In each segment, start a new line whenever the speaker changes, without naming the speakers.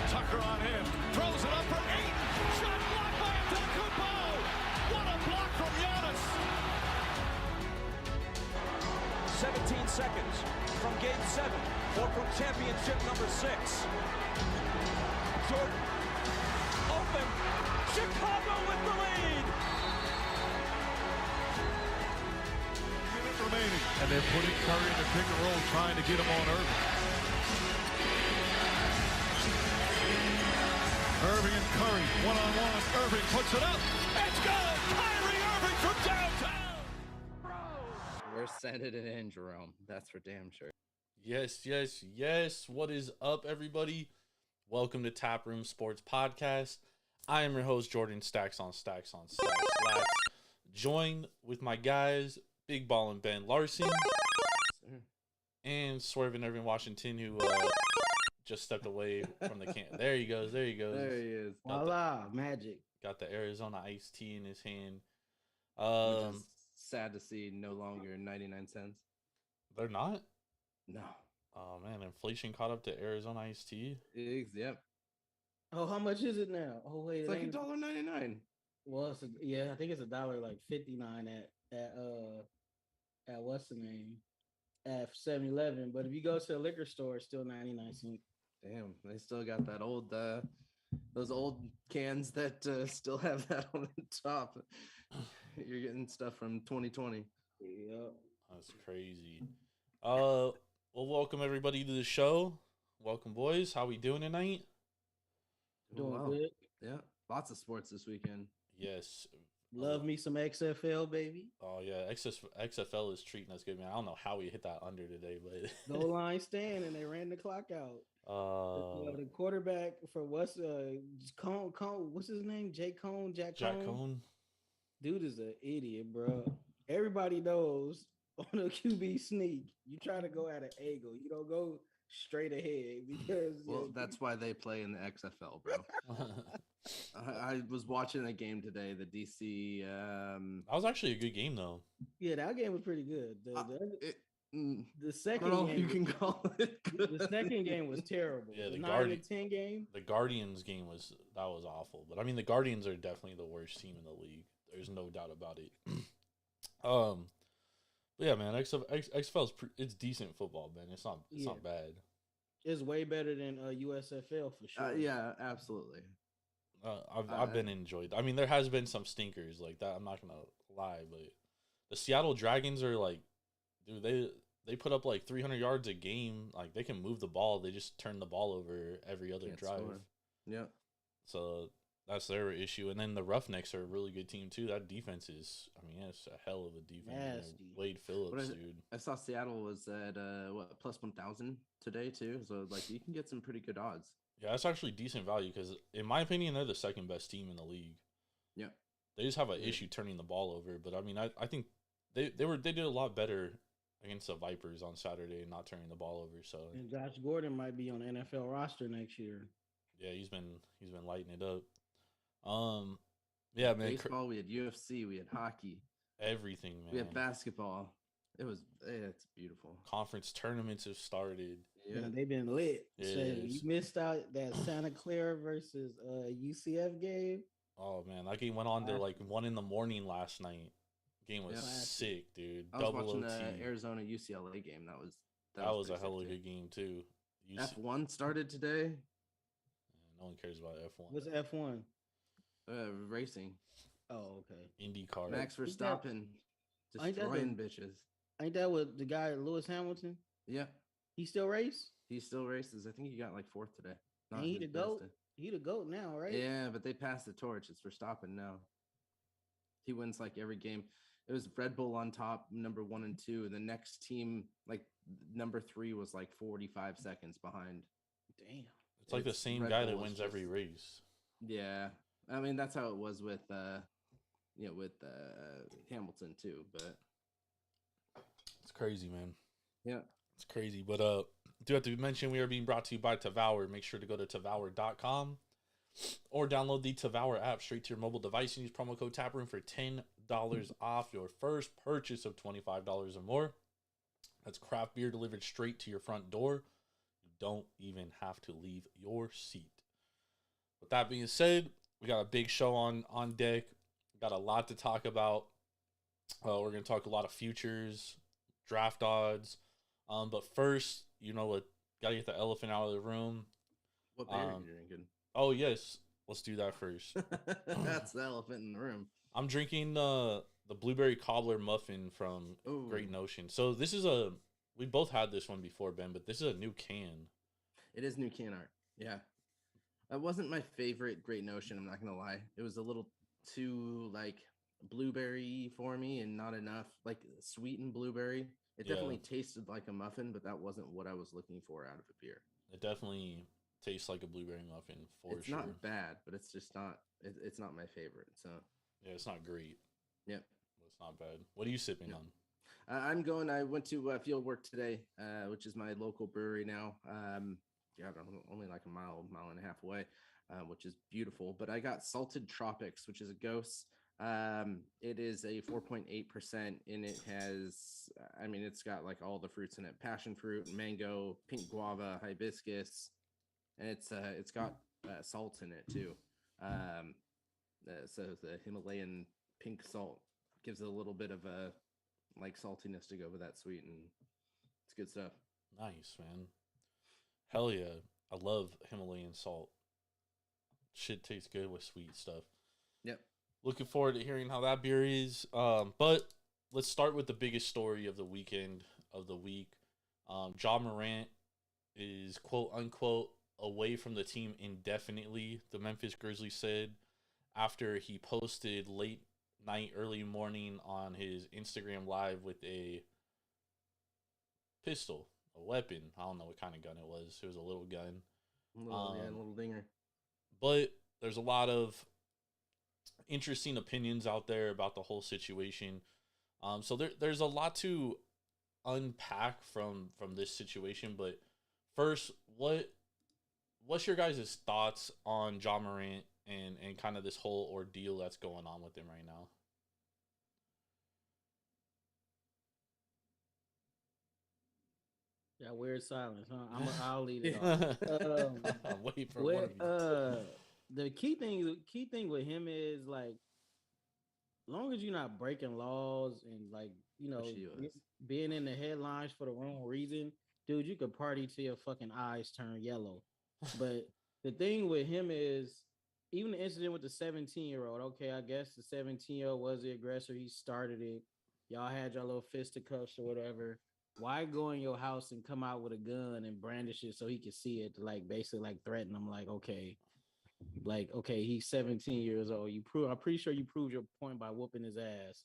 Tucker on him. Throws it up for 8. Shot blocked by Antetokounmpo. What a block from Giannis.
17 seconds from Game 7 or from championship number 6. Jordan, open. Chicago with the lead.
Minute remaining. And they're putting Curry in the pick and roll, trying to get him on Irving. Irving and Curry, one-on-one. Irving puts it up. It's good! Kyrie Irving from downtown!
We're sending it in, Jerome. That's for damn sure.
Yes. What is up, everybody? Welcome to Taproom Sports Podcast. I am your host, Jordan Stacks on Stacks. Joined with my guys, Big Ball and Ben Larson, and Swerving Irving Washington, who just stepped away from the camp. There he goes.
There he is.
Voila, magic.
Got the Arizona iced tea in his hand.
Which is sad to see no longer 99 cents.
They're not?
No.
Oh, man. Inflation caught up to Arizona iced tea?
Yep.
Oh, how much is it now? Oh, wait.
It's like $1.99.
Well, I think it's $1.59 at what's the name? At 7-Eleven. But if you go to a liquor store, it's still 99 cents.
Damn, they still got that old, those old cans that still have that on the top. You're getting stuff from 2020.
Yeah.
That's crazy. Well, welcome everybody to the show. Welcome, boys. How we doing tonight?
Doing good.
Yeah, lots of sports this weekend.
Yes.
Love me some XFL, baby.
Oh, yeah. XFL is treating us good, man. I don't know how we hit that under today, but...
Goal line stand, and they ran the clock out. The quarterback for what's Cone, what's his name? Jack Cone. Dude is an idiot, bro. Everybody knows on a QB sneak, you try to go at an angle. You don't go straight ahead because
that's why they play in the XFL, bro. I was watching a game today, the DC.
That was actually a good game, though.
Yeah, that game was pretty good. The second game,
you can call it good.
The second game was terrible.
Yeah, the
9-10 game.
The Guardians game was awful. But I mean, the Guardians are definitely the worst team in the league. There's no doubt about it. But yeah, man, XFL's it's decent football, man. It's not bad.
It's way better than USFL for sure.
Yeah, absolutely.
I've been enjoyed. I mean, there has been some stinkers like that. I'm not gonna lie, but the Seattle Dragons are like, dude, they put up like 300 yards a game. Like, they can move the ball. They just turn the ball over every other drive.
Score. Yeah.
So that's their issue. And then the Roughnecks are a really good team too. That defense is, I mean, it's a hell of a defense. Wade Phillips, dude.
I saw Seattle was at plus 1,000 today too. So like you can get some pretty good odds.
Yeah, that's actually decent value because in my opinion, they're the second best team in the league.
Yeah.
They just have an issue turning the ball over. But I mean, I think they did a lot better against the Vipers on Saturday and not turning the ball over. So,
and Josh Gordon might be on the NFL roster next year.
Yeah, he's been lighting it up. Yeah, man.
Baseball, we had UFC, we had hockey,
everything, man.
We had basketball. It's beautiful.
Conference tournaments have started.
Yeah, they've been lit.
Yes.
So you missed out that Santa Clara versus UCF game.
Oh man, that game went on to like 1 a.m. last night. Game was sick, dude.
I was watching the Arizona UCLA game. That was
a hell of a good game too.
F1 started today.
No one cares about F1.
What's F1?
Racing.
Oh, okay.
IndyCar.
Max Verstappen destroying bitches.
Ain't that what the guy Lewis Hamilton?
Yeah.
He still race?
He still races. I think he got like 4th today.
He the GOAT. He the GOAT now, right?
Yeah, but they passed the torch. It's Verstappen now. He wins like every game. It was Red Bull on top, number 1 and 2. And the next team, like number 3, was like 45 seconds behind.
Damn.
It's like the same Red guy Bull that wins every race.
Yeah. I mean, that's how it was with Hamilton too, but
it's crazy, man.
Yeah.
It's crazy. But do have to mention we are being brought to you by Tavour. Make sure to go to Tavour.com or download the Tavour app straight to your mobile device and use promo code TAPROOM for $10 off your first purchase of $25 or more. That's craft beer delivered straight to your front door. You don't even have to leave your seat. With that being said, we got a big show on deck. Got a lot to talk about. We're gonna talk a lot of futures, draft odds. But first, you know what? Gotta get the elephant out of the room.
What beer are you drinking?
Oh yes, let's do that first.
That's the elephant in the room.
I'm drinking the blueberry cobbler muffin from Great Notion. So this is we both had this one before, Ben, but this is a new can.
It is new can art. Yeah. That wasn't my favorite Great Notion, I'm not gonna lie. It was a little too like blueberry for me and not enough like sweetened blueberry. It definitely tasted like a muffin, but that wasn't what I was looking for out of a beer.
It definitely tastes like a blueberry muffin for
it's
sure.
It's not bad, but it's just not. It's not my favorite. So
yeah, it's not great.
Yep,
it's not bad. What are you sipping on?
I'm going. I went to field work today, which is my local brewery now. Yeah, only like a mile and a half away, which is beautiful. But I got Salted Tropics, which is a ghost. It is a 4.8%, and it has, I mean, it's got like all the fruits in it: passion fruit, mango, pink guava, hibiscus, and it's got salt in it too. So the Himalayan pink salt gives it a little bit of a like saltiness to go with that sweet, and it's good stuff.
Nice, man. Hell yeah. I love Himalayan salt. Shit tastes good with sweet stuff.
Yep.
Looking forward to hearing how that beer is. But let's start with the biggest story of the weekend, of the week. Ja Morant is quote unquote away from the team indefinitely, the Memphis Grizzlies said, after he posted late night, early morning on his Instagram live with a pistol, a weapon. I don't know what kind of gun it was. It was a little gun.
A little dinger.
But there's a lot of interesting opinions out there about the whole situation. So there's a lot to unpack from this situation. But first, what's your guys' thoughts on Ja Morant and kind of this whole ordeal that's going on with him right now?
Yeah, weird silence, huh? I'll lead it off.
I'm waiting for one of you.
The key thing with him is like, long as you're not breaking laws and like, you know, being in the headlines for the wrong reason, dude, you could party till your fucking eyes turn yellow. But the thing with him is, even the incident with the 17-year-old, okay, I guess the 17-year-old was the aggressor. He started it. Y'all had your little fisticuffs or whatever. Why go in your house and come out with a gun and brandish it so he can see it, to like basically like threaten him? Like, okay, he's 17 years old. I'm pretty sure you proved your point by whooping his ass.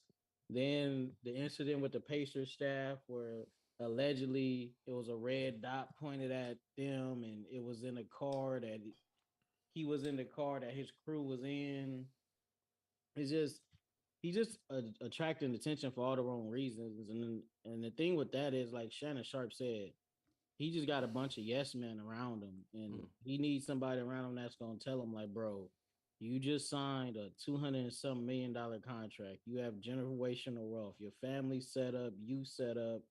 Then the incident with the Pacers staff where allegedly it was a red dot pointed at them and it was in a car that he was in the car that his crew was in. It's just he's just attracting attention for all the wrong reasons. And the thing with that is, like Shannon Sharp said, he just got a bunch of yes men around him, and he needs somebody around him that's gonna tell him, like, bro, you just signed a $200 and some million contract. You have generational wealth. Your family set up. You set up.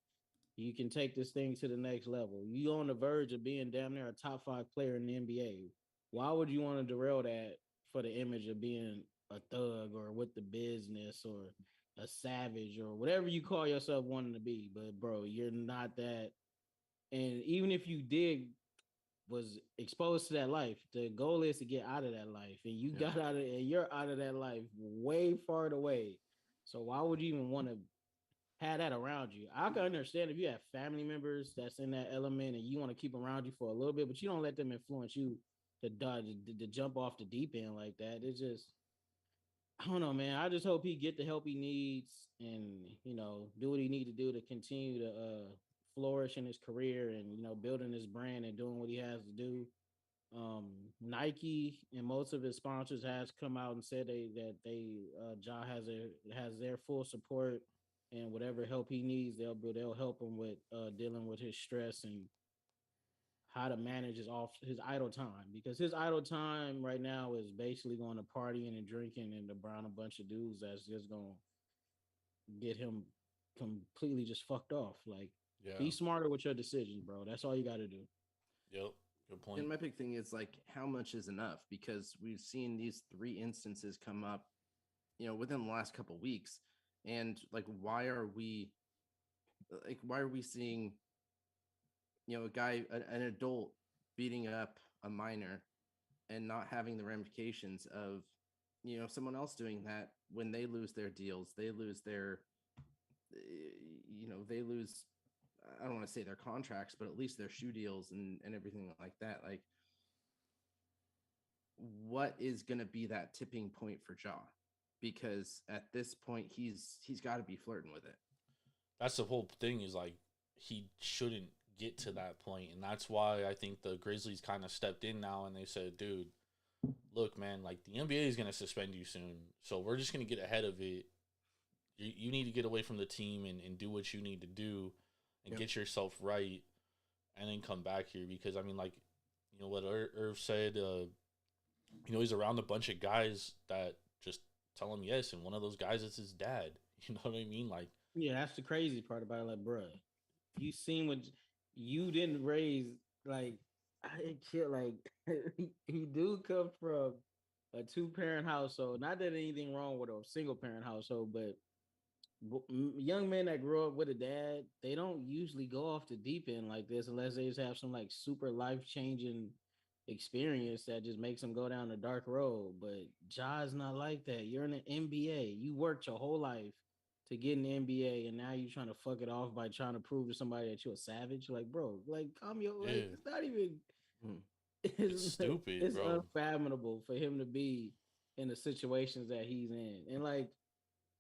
You can take this thing to the next level. You on the verge of being damn near a top 5 player in the NBA. Why would you want to derail that for the image of being a thug or with the business or a savage or whatever you call yourself wanting to be? But bro, you're not that. And even if you was exposed to that life, the goal is to get out of that life. And you got out of it, and you're out of that life way far away. So why would you even want to have that around you? I can understand if you have family members that's in that element and you want to keep around you for a little bit, but you don't let them influence you to jump off the deep end like that. It's just, I don't know, man. I just hope he get the help he needs and, you know, do what he need to do to continue to flourish in his career and, you know, building his brand and doing what he has to do. Nike and most of his sponsors has come out and said Ja has their full support, and whatever help he needs, they'll help him with dealing with his stress and how to manage his idle time, because his idle time right now is basically going to partying and drinking and around a bunch of dudes that's just going to get him completely just fucked off. Like, be smarter with your decisions, bro. That's all you got to do.
Yep, Good point.
And my big thing is like, how much is enough? Because we've seen these 3 instances come up, within the last couple weeks, and like, why are we seeing, a guy, an adult, beating up a minor, and not having the ramifications of, someone else doing that when they lose their deals, they lose their, they lose. I don't want to say their contracts, but at least their shoe deals and everything like that. Like, what is going to be that tipping point for Ja? Because at this point, he's got to be flirting with it.
That's the whole thing, is like, he shouldn't get to that point, and that's why I think the Grizzlies kind of stepped in now and they said, dude, look, man, like, the NBA is going to suspend you soon, so we're just going to get ahead of it. You need to get away from the team and do what you need to do and get yourself right, and then come back here. Because, I mean, like, what Irv said, he's around a bunch of guys that just tell him yes, and one of those guys is his dad. You know what I mean? Like,
yeah, that's the crazy part about it. Like, bruh, you seen what you didn't raise. Like, I kid. Like, he do come from a 2-parent household. Not that anything wrong with a single parent household, but young men that grow up with a dad, they don't usually go off the deep end like this unless they just have some like super life changing experience that just makes them go down the dark road. But Ja's not like that. You're in the NBA. You worked your whole life to get in the NBA, and now you're trying to fuck it off by trying to prove to somebody that you're a savage. Like, bro, like, calm your, like, it's not even.
it's stupid.
It's
bro.
unfathomable for him to be in the situations that he's in, and like,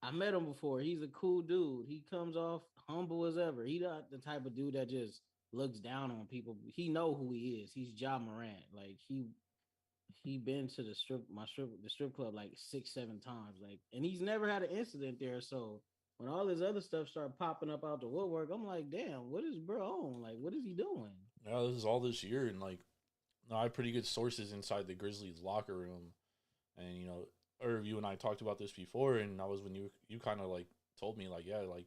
I met him before. He's a cool dude. He comes off humble as ever. He not the type of dude that just looks down on people. He know who he is. He's Ja Morant. Like, he been to the strip club like 6-7 times. Like, and he's never had an incident there. So when all this other stuff started popping up out the woodwork, I'm like, damn, what is bro on? Like, what is he doing?
Yeah, this is all this year, and like, I have pretty good sources inside the Grizzlies locker room, and Irv, you and I talked about this before, and that was when you kind of like told me, like, yeah, like,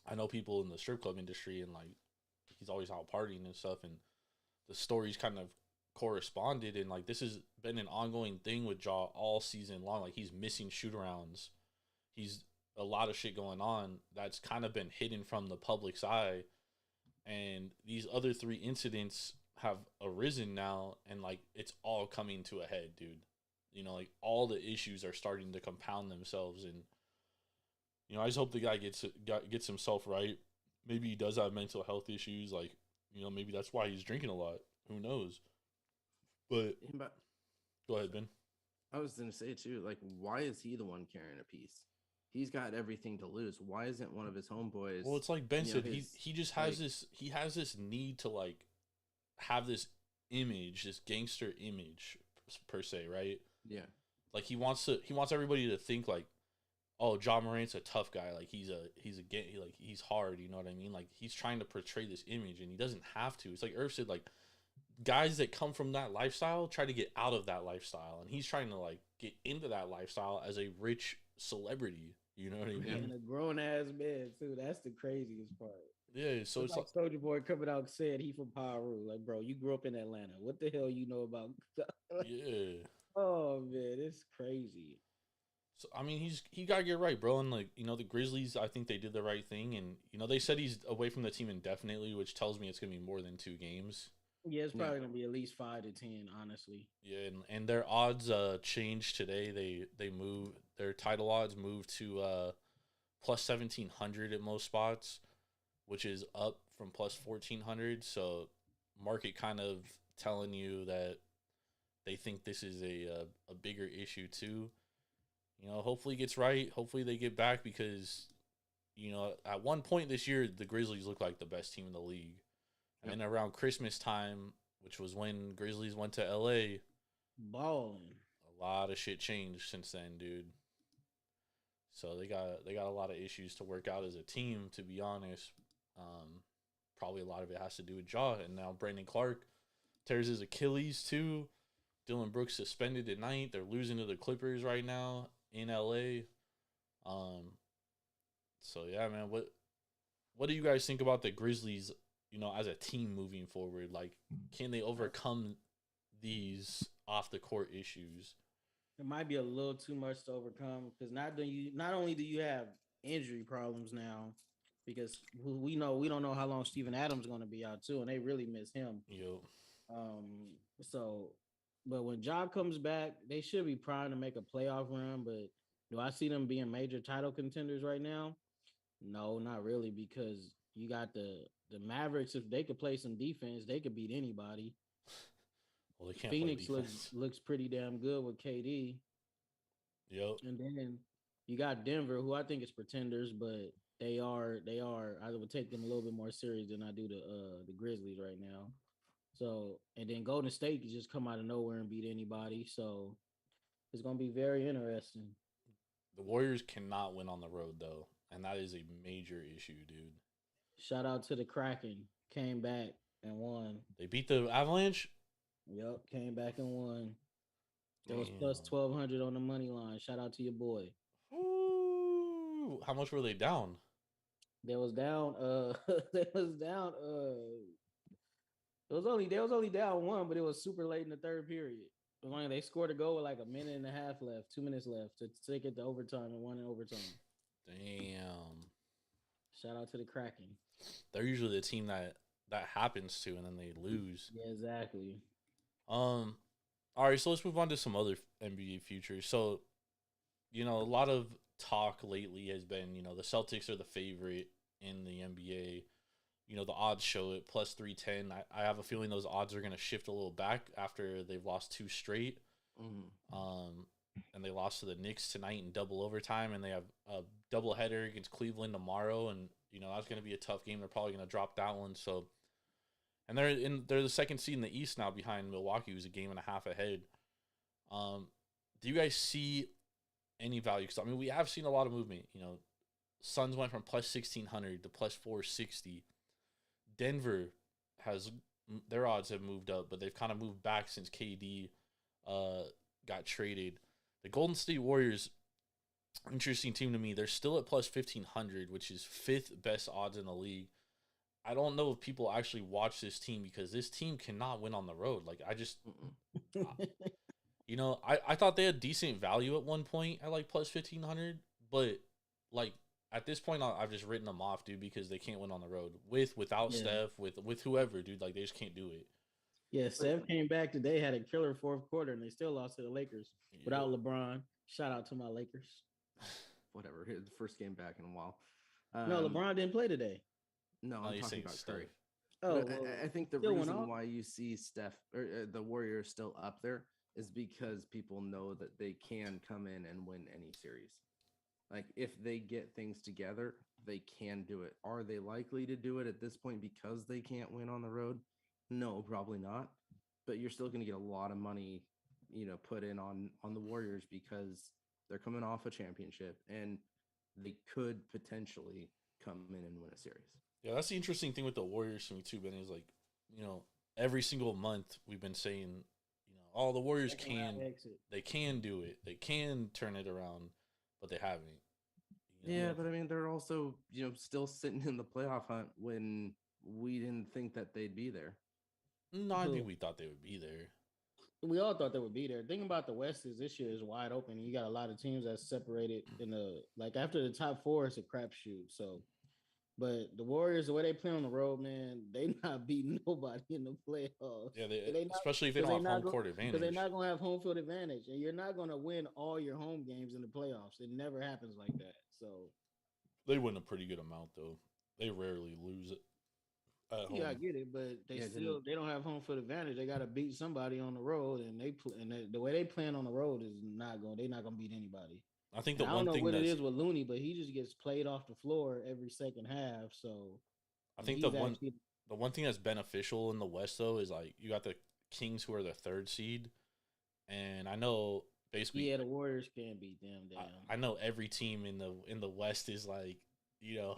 I know people in the strip club industry, and like, he's always out partying and stuff, and the stories kind of corresponded, and like, this has been an ongoing thing with Ja all season long. Like, he's missing shoot-arounds, he's a lot of shit going on that's kind of been hidden from the public's eye, and these other 3 incidents have arisen now, and like, it's all coming to a head, dude. Like, all the issues are starting to compound themselves, and I just hope the guy gets himself right. Maybe he does have mental health issues, like, maybe that's why he's drinking a lot. Who knows? But go ahead, Ben.
I was gonna say too, like, why is he the one carrying a piece? He's got everything to lose. Why isn't one of his homeboys?
Well, it's like Ben said, he just has he has this need to like have this image, this gangster image per se, right?
Yeah.
Like, he wants everybody to think like, oh, Ja Morant's a tough guy, like he's hard, you know what I mean? Like, he's trying to portray this image, and he doesn't have to. It's like Irv said, like, guys that come from that lifestyle try to get out of that lifestyle, and he's trying to like get into that lifestyle as a rich celebrity, you know what I mean?
And a grown ass man too. That's the craziest part.
Yeah, so it's like
Soldier Boy coming out said he from Piru. Like, bro, you grew up in Atlanta. What the hell you know about?
yeah.
Oh man, it's crazy.
So I mean, he gotta get right, bro. And like, the Grizzlies, I think they did the right thing, and they said he's away from the team indefinitely, which tells me it's gonna be more than 2 games.
Yeah, it's probably gonna be at least 5 to 10, honestly.
Yeah, and their odds changed today. They moved their title odds moved to plus 1,700 at most spots, which is up from plus 1,400. So market kind of telling you that they think this is a bigger issue too. Hopefully it gets right. Hopefully they get back, because at one point this year the Grizzlies looked like the best team in the league. And then around Christmas time, which was when Grizzlies went to LA,
balling.
A lot of shit changed since then, dude. So they got a lot of issues to work out as a team, to be honest. Probably a lot of it has to do with Ja, and now Brandon Clark tears his Achilles too. Dylan Brooks suspended tonight. They're losing to the Clippers right now in LA. So yeah, man, what do you guys think about the Grizzlies, as a team moving forward? Like, can they overcome these off the court issues?
It might be a little too much to overcome because not only do you have injury problems now, because we don't know how long Steven Adams is going to be out too, and they really miss him.
Yo,
Um, so, but when Job comes back, they should be primed to make a playoff run. But do I see them being major title contenders right now? No, not really, because you got the Mavericks. If they could play some defense, they could beat anybody.
well, they can't
Phoenix
play defense.
looks pretty damn good with KD.
Yep.
And then you got Denver, who I think is pretenders, but they are. I would take them a little bit more serious than I do the Grizzlies right now. So, and then Golden State could just come out of nowhere and beat anybody. So it's gonna be very interesting.
The Warriors cannot win on the road though, and that is a major issue, dude.
Shout out to the Kraken, came back and won.
They beat the Avalanche.
Yep, came back and won. There was plus 1,200 on the money line. Shout out to your boy.
Ooh, how much were they down?
They was down. They was down. They was only down one, but it was super late in the third period. They scored a goal with like a minute and a half left, 2 minutes left to take it to overtime and won in overtime.
Damn.
Shout out to the Kraken.
They're usually the team that happens to, and then they lose.
Yeah, exactly.
All right, so let's move on to some other NBA futures. So, a lot of talk lately has been, the Celtics are the favorite in the NBA. The odds show it plus 310. I have a feeling those odds are going to shift a little back after they've lost 2 straight.
Mm-hmm.
And they lost to the Knicks tonight in double overtime, and they have a doubleheader against Cleveland tomorrow, and that's going to be a tough game. They're probably going to drop that one. So, and they're the second seed in the East now behind Milwaukee, who's a game and a half ahead. Do you guys see any value? Because we have seen a lot of movement. Suns went from plus 1,600 to plus 460. Denver their odds have moved up, but they've kind of moved back since KD got traded. The Golden State Warriors, interesting team to me. They're still at plus 1,500, which is 5th best odds in the league. I don't know if people actually watch this team because this team cannot win on the road. Like, I thought they had decent value at one point at like plus 1,500, but like at this point, I've just written them off, dude, because they can't win on the road without Steph, with whoever, dude. Like, they just can't do it.
Yeah, Steph came back today, had a killer fourth quarter, and they still lost to the Lakers without LeBron. Shout out to my Lakers.
Whatever, the first game back in a while.
No, LeBron didn't play today.
No, I'm talking about Curry.
Oh,
I think the reason why you see Steph or the Warriors still up there is because people know that they can come in and win any series. Like, if they get things together, they can do it. Are they likely to do it at this point because they can't win on the road? No, probably not. But you're still going to get a lot of money, put in on the Warriors because they're coming off a championship and they could potentially come in and win a series.
Yeah, that's the interesting thing with the Warriors to me too, Ben, is like, every single month we've been saying, the Warriors can do it. They can turn it around, but they haven't.
Yeah, but they're also, still sitting in the playoff hunt when we didn't think that they'd be there.
No, I think we thought they would be there.
We all thought they would be there. The thing about the West is this year is wide open. You got a lot of teams that's separated after the top 4, it's a crapshoot. So, but the Warriors, the way they play on the road, man, they not beating nobody in the playoffs.
Yeah, especially if they don't have home court advantage.
Because they're not going to have home field advantage, and you're not going to win all your home games in the playoffs. It never happens like that. So
they win a pretty good amount, though. They rarely lose it.
Yeah, I get it, but they don't have home field advantage. They got to beat somebody on the road, and the way they playing on the road is they're not going to beat anybody.
I think
I don't know what it is with Looney, but he just gets played off the floor every second half. So
I think the one thing that's beneficial in the West though is like you got the Kings who are the 3rd seed, and I know basically
the Warriors can't beat them.
I know every team in the West is like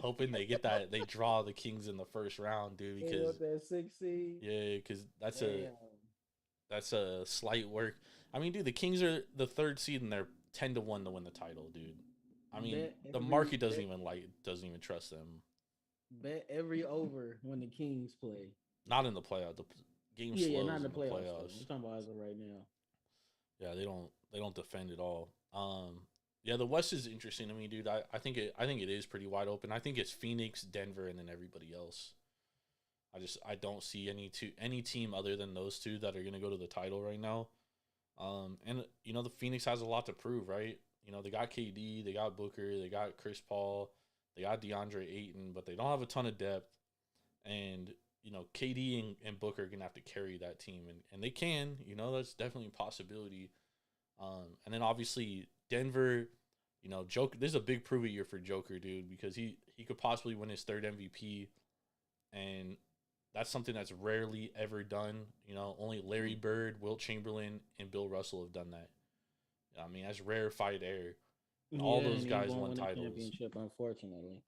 hoping they get that they draw the Kings in the first round, dude, because
that 6th seed.
Yeah, because that's a slight work. Dude, the Kings are the 3rd seed and they're 10-1 to win the title, dude. The market doesn't even trust them.
Bet every over when the Kings play.
Not in the playoff. The game
Yeah,
slows
not in the
in the
playoffs.
playoffs.
I'm talking about as of right now.
Yeah, they don't defend at all. Yeah, the West is interesting to me, dude. I think it is pretty wide open. I think it's Phoenix, Denver, and then everybody else. I don't see any team other than those two that are gonna go to the title right now. And you know the Phoenix has a lot to prove, right? You know they got KD, they got Booker, they got Chris Paul, they got DeAndre Ayton, but they don't have a ton of depth. And you know KD and Booker are gonna have to carry that team, and they can. You know that's definitely a possibility. And then obviously Denver, you know, Joker. This is a big prove it year for Joker, dude, because he could possibly win his third MVP, and that's something that's rarely ever done. You know, only Larry Bird, Wilt Chamberlain, and Bill Russell have done that. I mean, that's rarefied air. And all those guys won titles.
Championship, unfortunately.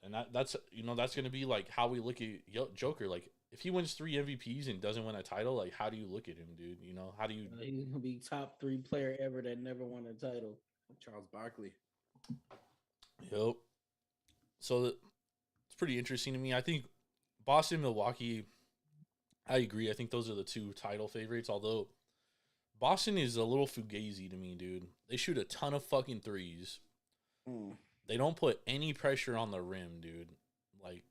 And that's you know that's gonna be like how we look at Joker. Like if he wins 3 MVPs and doesn't win a title, like how do you look at him, dude? You know how do you?
He's gonna be top 3 player ever that never won a title.
Charles Barkley.
Yep. So it's pretty interesting to me. I think Boston, Milwaukee. I agree. I think those are the 2 title favorites. Although Boston is a little fugazi to me, dude. They shoot a ton of fucking threes. They don't put any pressure on the rim, dude. Like,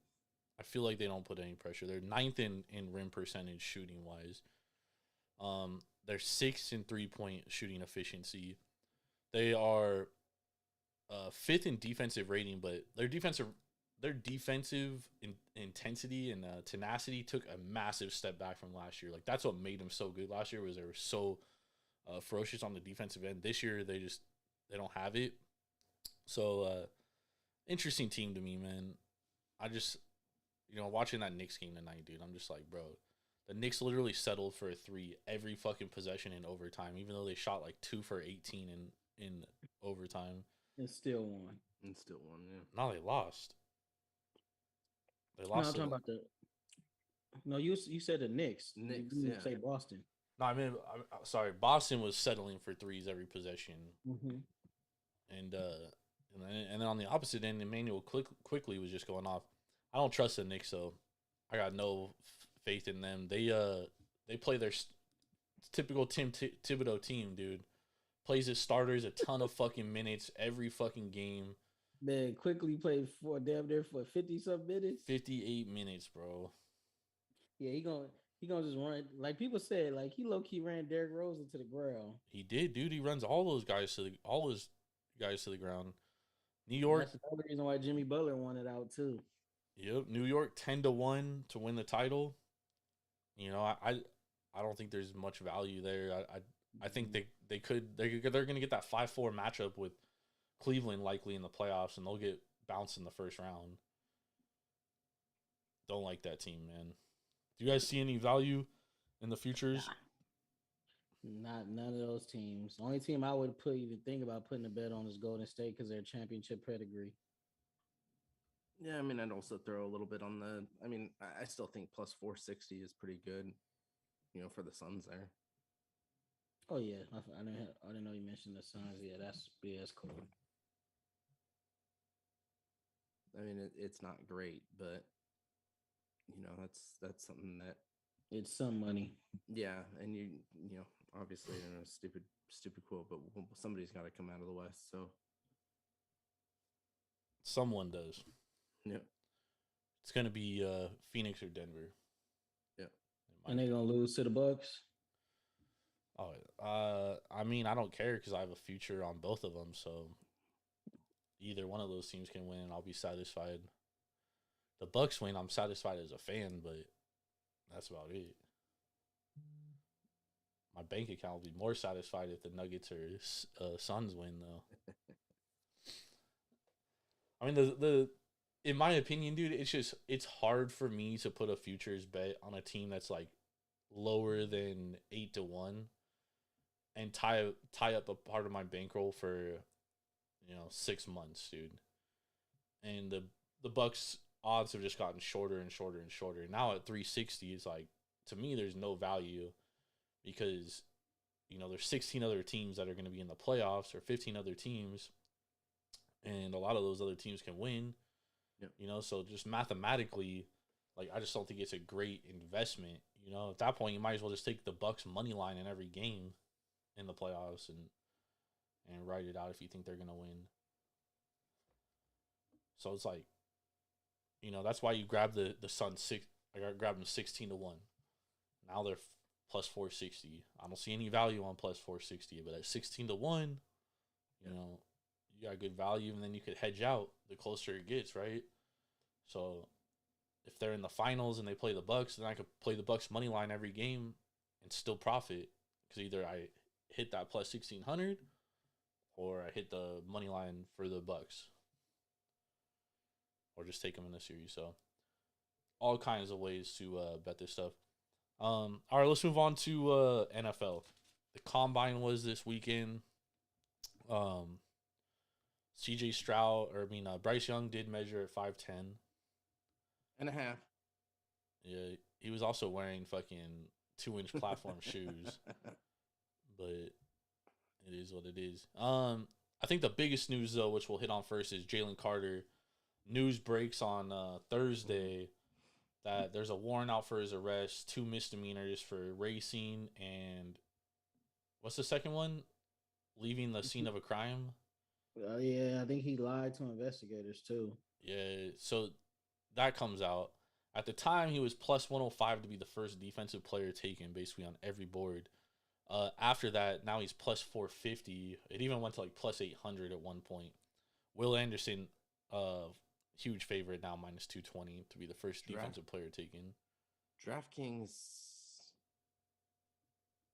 I feel like they don't put any pressure. They're 9th in rim percentage shooting wise. They're 6th in 3-point shooting efficiency. They are 5th in defensive rating, but their defensive intensity and tenacity took a massive step back from last year. Like that's what made them so good last year was they were so ferocious on the defensive end. This year they don't have it. So interesting team to me, man. I just watching that Knicks game tonight, dude. I'm just like, bro, the Knicks literally settled for a 3 every fucking possession in overtime, even though they shot like 2 for 18 in overtime.
And still won.
Yeah.
No, they lost. They
No, I'm
lost.
talking about the. No, you said the Knicks.
Knicks,
You
yeah.
say Boston.
No, I mean, I'm sorry. Boston was settling for 3s every possession, and then on the opposite end, Emmanuel quickly was just going off. I don't trust the Knicks, so I got no faith in them. They play their typical Tim Thibodeau team, dude. Plays his starters a ton of fucking minutes every fucking game.
Man, quickly played for damn near for 50-some minutes.
58 minutes, bro.
Yeah, he gonna just run like people said. Like he low key ran Derrick Rose into the ground.
He did, dude. He runs all his guys to the ground. New York.
That's another reason why Jimmy Butler wanted out too.
Yep, New York 10-1 to win the title. You know, I don't think there's much value there. I think they're gonna get that 5-4 matchup with Cleveland likely in the playoffs, and they'll get bounced in the first round. Don't like that team, man. Do you guys see any value in the futures?
Not none of those teams. The only team I would even think about putting a bet on is Golden State because they're championship pedigree.
Yeah, I mean, I'd also throw a little bit on the. I mean, I still think plus 460 is pretty good. You know, for the Suns there.
Oh yeah, I didn't know you mentioned the Suns. Yeah, that's cool.
I mean, it's not great, but you know, that's something that
it's some money.
Yeah, and you know, obviously, I know, stupid quote, but somebody's got to come out of the West. So
someone does.
Yeah,
it's gonna be Phoenix or Denver.
Yeah,
and they're gonna lose to the Bucks.
Oh, I mean, I don't care because I have a future on both of them. So either one of those teams can win, and I'll be satisfied. The Bucks win, I'm satisfied as a fan, but that's about it. My bank account will be more satisfied if the Nuggets or Suns win, though. I mean, the in my opinion, dude, it's hard for me to put a futures bet on a team that's like lower than 8-1 and tie up a part of my bankroll for 6 months, dude. And the Bucks odds have just gotten shorter and shorter and shorter. Now at 360, it's like, to me, there's no value because there's 16 other teams that are going to be in the playoffs or 15 other teams, and a lot of those other teams can win.
Yep.
You know, so just mathematically, like I just don't think it's a great investment. You know, at that point, you might as well just take the Bucks money line in every game in the playoffs and write it out if you think they're gonna win. So it's like, you know, that's why you grab the Suns six. I grabbed them 16-1. Now they're plus 460. I don't see any value on plus 460, but at 16-1, you know, you got good value, and then you could hedge out the closer it gets, right? So if they're in the finals and they play the Bucks, then I could play the Bucks money line every game and still profit, because either I hit that plus 1600 or I hit the money line for the Bucks, or just take them in the series. So all kinds of ways to bet this stuff. All right, let's move on to NFL. The combine was this weekend. CJ Stroud, Bryce Young did measure at 5'10"
and a half.
Yeah, he was also wearing fucking 2-inch platform shoes, but it is what it is. I think the biggest news though, which we'll hit on first, is Jalen Carter. News breaks on Thursday that there's a warrant out for his arrest, 2 misdemeanors for racing, and what's the second one? Leaving the scene of a crime.
Yeah, I think he lied to investigators too.
Yeah, so that comes out. At the time, he was plus 105 to be the first defensive player taken, basically on every board. After that, now he's plus 450. It even went to like plus 800 at one point. Will Anderson, huge favorite now, minus 220 to be the first defensive player taken.
DraftKings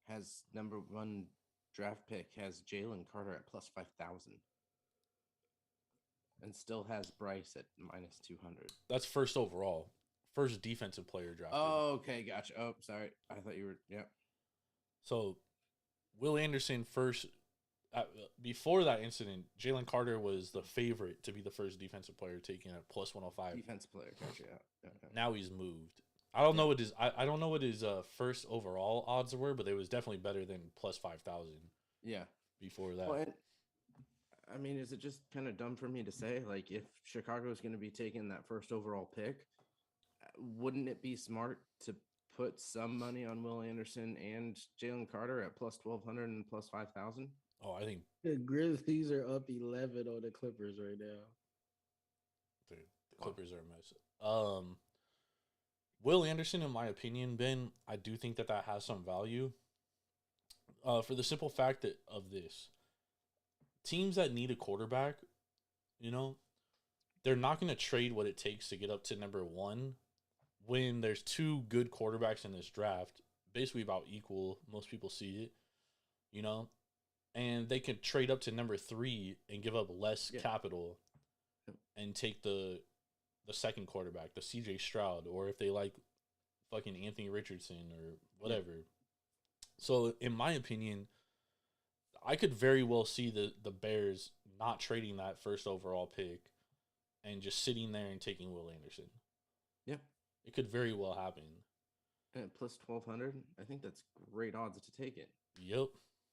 has number 1 draft pick has Jalen Carter at plus 5,000. And still has Bryce at minus 200.
That's first overall. First defensive player drafted.
Oh, okay, gotcha. Oh, sorry. I thought you were, yeah.
So, Will Anderson first, before that incident, Jalen Carter was the favorite to be the first defensive player taken at plus 105.
Defensive player, gotcha. Yeah.
Now he's moved. I don't know what his I don't know what his first overall odds were, but it was definitely better than plus 5,000.
Yeah.
Before that.
Well, I mean, is it just kind of dumb for me to say, like, if Chicago is going to be taking that first overall pick, wouldn't it be smart to put some money on Will Anderson and Jalen Carter at plus 1,200 and plus 5,000?
Oh, I think
the Grizzlies are up 11 on the Clippers right now.
The Clippers are a mess. Will Anderson, in my opinion, Ben, I do think that has some value. For the simple fact of this. Teams that need a quarterback, you know, they're not going to trade what it takes to get up to number 1 when there's 2 good quarterbacks in this draft, basically about equal. Most people see it, you know, and they can trade up to number 3 and give up less capital and take the second quarterback, the CJ Stroud, or if they like fucking Anthony Richardson or whatever. So in my opinion, I could very well see the Bears not trading that first overall pick and just sitting there and taking Will Anderson.
Yeah.
It could very well happen.
And plus 1,200, I think that's great odds to take it.
Yep.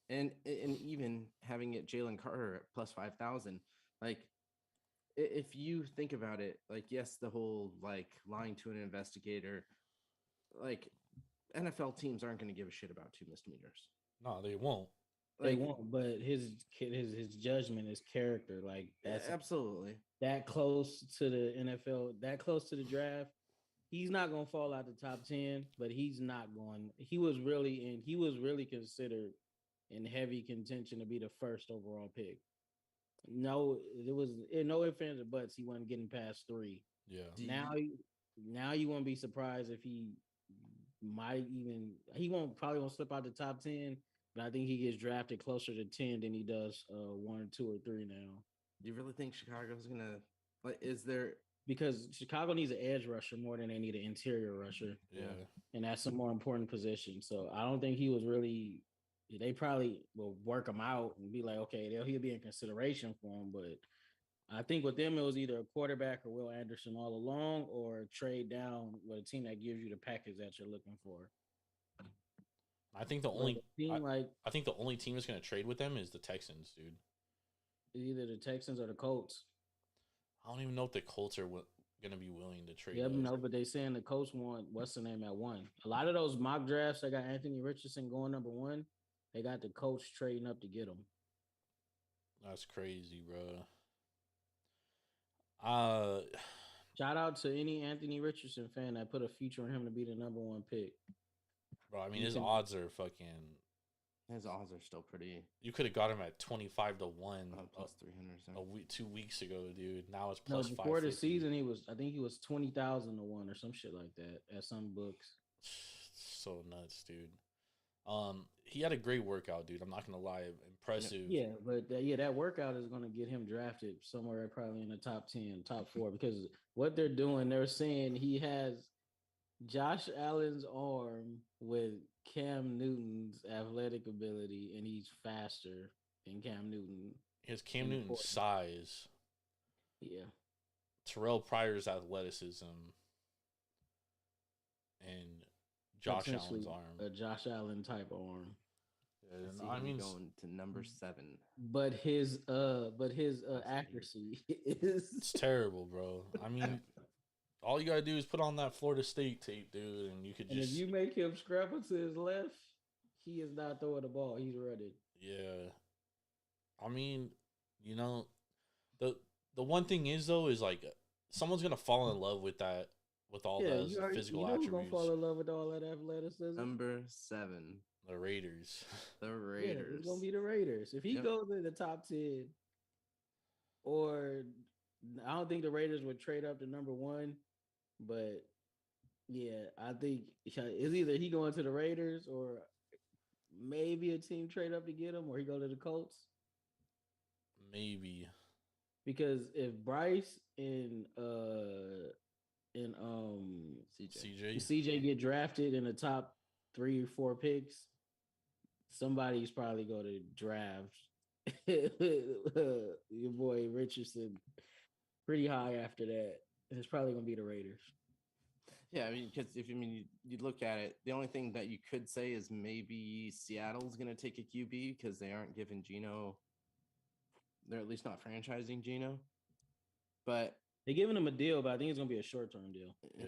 And even having it Jalen Carter at plus 5,000, like, if you think about it, like, yes, the whole, like, lying to an investigator, like, NFL teams aren't going to give a shit about 2 misdemeanors.
No, they won't.
They won't, but his judgment, his character, like that's
absolutely
that close to the NFL, that close to the draft. He's not gonna fall out the top 10, but he's not going. He was really considered in heavy contention to be the first overall pick. No, there was no ifs, ands, or buts. He wasn't getting past 3.
Yeah.
Now you won't be surprised if he probably won't slip out the top 10. But I think he gets drafted closer to 10 than he does 1, 2, or 3 now.
Do you really think Chicago's gonna is there,
because Chicago needs an edge rusher more than they need an interior rusher.
Yeah.
And that's a more important position. So I don't think he was really, they probably will work him out and be like, okay, he'll be in consideration for him. But I think with them, it was either a quarterback or Will Anderson all along, or trade down with a team that gives you the package that you're looking for.
I think the only team that's going to trade with them is the Texans, dude.
Either the Texans or the Colts.
I don't even know if the Colts are gonna be willing to trade.
Yeah,
up.
no, but they saying the Colts want what's the name at 1. A lot of those mock drafts, they got Anthony Richardson going number 1. They got the Colts trading up to get him.
That's crazy, bro.
Shout out to any Anthony Richardson fan that put a future in him to be the number 1 pick.
Bro, I mean, his odds are fucking.
His odds are still pretty.
You could have got him at 25 to 1
plus 300.
a week, 2 weeks ago, dude. Now it's
No,
plus
before the
550.
season, I think he was 20,000 to 1 or some shit like that at some books.
So nuts, dude. He had a great workout, dude. I'm not gonna lie, impressive.
Yeah, but that workout is going to get him drafted somewhere probably in the top 10, top 4, because what they're doing, they're saying he has Josh Allen's arm with Cam Newton's athletic ability, and he's faster than Cam Newton.
He has Cam Newton's size.
Yeah.
Terrell Pryor's athleticism. And Josh Allen's arm.
A Josh Allen type arm.
Yeah, I mean, going to number 7.
But his accuracy is
it's terrible, bro. I mean, all you gotta do is put on that Florida State tape, dude, and you could just.
And if you make him scramble to his left, he is not throwing the ball. He's running.
Yeah, I mean, you know, the one thing is though is like someone's gonna fall in love with that with all those physical attributes.
Gonna fall in love with all that athleticism.
Number 7.
The Raiders.
The Raiders.
Yeah, it's gonna be the Raiders. If he goes in the top 10, or I don't think the Raiders would trade up to number 1, but yeah, I think it's either he going to the Raiders or maybe a team trade up to get him, or he go to the Colts.
Maybe.
Because if Bryce and CJ get drafted in the top 3 or 4 picks, somebody's probably going to draft your boy Richardson pretty high after that. And it's probably going to be the Raiders.
Yeah, I mean, because you look at it, the only thing that you could say is maybe Seattle's going to take a QB because they aren't giving Geno. They're at least not franchising Geno. But
they're giving him a deal, but I think it's going to be a short-term deal.
Yeah.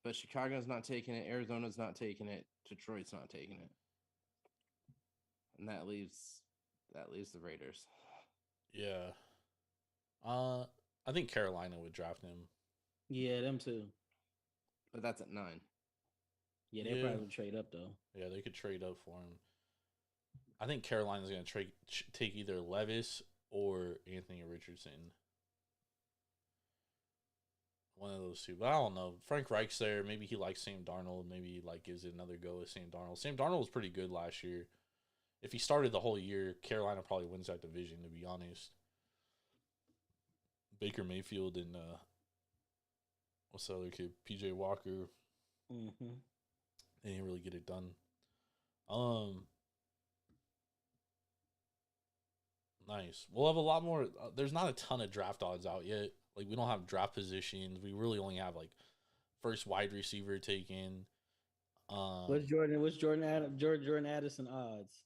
But Chicago's not taking it. Arizona's not taking it. Detroit's not taking it. And that leaves the Raiders.
Yeah. I think Carolina would draft him.
Yeah, them too.
But that's at 9.
Yeah, they probably would trade up though.
Yeah, they could trade up for him. I think Carolina's going to take either Levis or Anthony Richardson. One of those two. But I don't know. Frank Reich's there. Maybe he likes Sam Darnold. Maybe he gives it another go with Sam Darnold. Sam Darnold was pretty good last year. If he started the whole year, Carolina probably wins that division, to be honest. Baker Mayfield and what's the other kid? PJ Walker.
Mm-hmm.
They didn't really get it done. Nice. We'll have a lot more. There's not a ton of draft odds out yet. We don't have draft positions. We really only have first wide receiver taken.
What's Jordan Addison odds?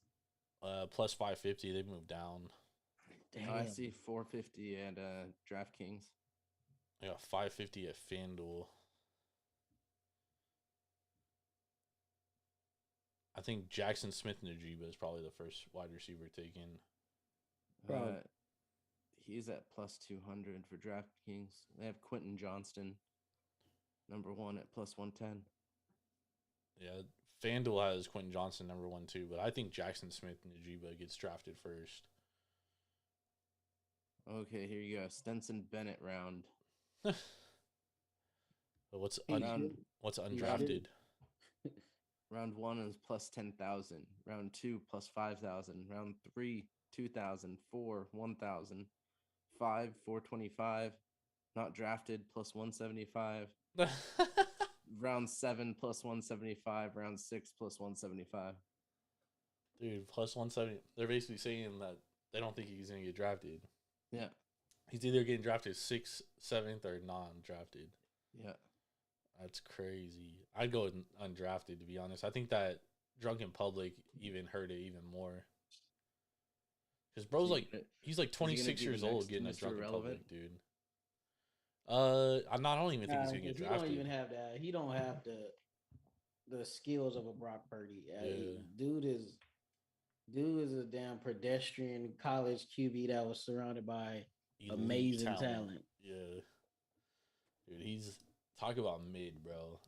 Plus 550. They've moved down.
Damn.
I see 450 at DraftKings.
I got 550 at FanDuel. I think Jackson Smith-Njigba is probably the first wide receiver taken.
He's at plus 200 for DraftKings. They have Quentin Johnston, number 1 at plus 110.
Yeah, FanDuel has Quentin Johnston number 1 too, but I think Jackson Smith-Njigba gets drafted first.
Okay, here you go. Stenson Bennett round.
What's undrafted?
Round 1 is plus 10,000. Round 2 plus 5,000. Round 3 2,000. 4 1,000. 5 425. Not drafted plus 175. Round 7 plus 175. Round 6 plus 175.
Dude, plus 170. They're basically saying that they don't think he's gonna get drafted.
Yeah.
He's either getting drafted 6th, 7th, or non-drafted.
Yeah.
That's crazy. I'd go undrafted, to be honest. I think that Drunken Public even hurt it even more. Because bro's he's 26 years old getting a Drunken Public, dude. I don't even think he's gonna get
He
drafted.
don't even have that. He don't have the skills of a Brock Purdy.
Yeah.
Dude is a damn pedestrian college QB that was surrounded by
Elite
amazing talent.
Yeah. Dude, he's talk about mid, bro.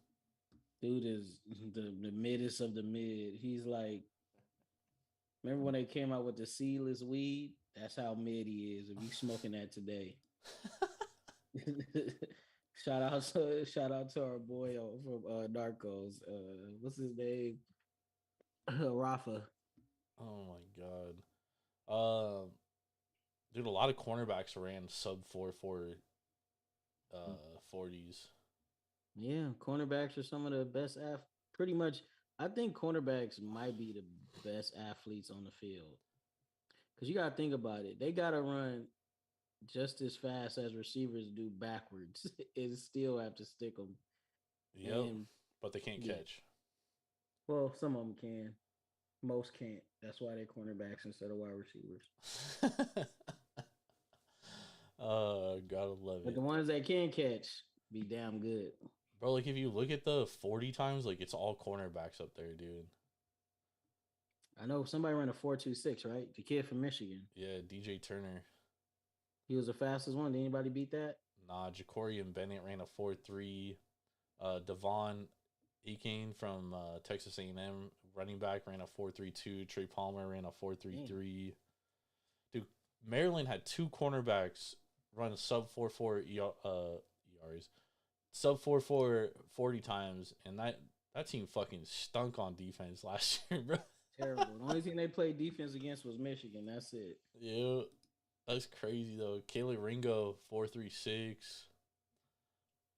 Dude is the middest of the mid. He's like, remember when they came out with the seedless weed? That's how mid he is. If you smoking that today. shout out to our boy from Narcos. What's his name? Rafa.
Oh my god. Dude, a lot of cornerbacks ran sub 4.4 40s.
Yeah, cornerbacks are some of the best pretty much. I think cornerbacks might be the best athletes on the field. Because you got to think about it. They got to run just as fast as receivers do backwards and still have to stick them.
Yep. But they can't catch.
Well, some of them can. Most can't. That's why they're cornerbacks instead of wide receivers.
Gotta love it.
But the ones that can catch be damn good.
Bro, like if you look at the 40 times, like it's all cornerbacks up there, dude.
I know somebody ran a 4.26, right? The kid from Michigan.
Yeah, DJ Turner.
He was the fastest one. Did anybody beat that?
Nah, Jacorian Bennett ran a 4.3. Devon Akane from Texas A&M, running back, ran a 4.32. Trey Palmer ran a 4.33. Dude, Maryland had two cornerbacks run a sub 4.4 ERs. Sub 4.4 40 times, and that team fucking stunk on defense last year, bro.
Terrible. The only team they played defense against was Michigan. That's it.
Yeah, that's crazy though. Caleb Ringo 4.36.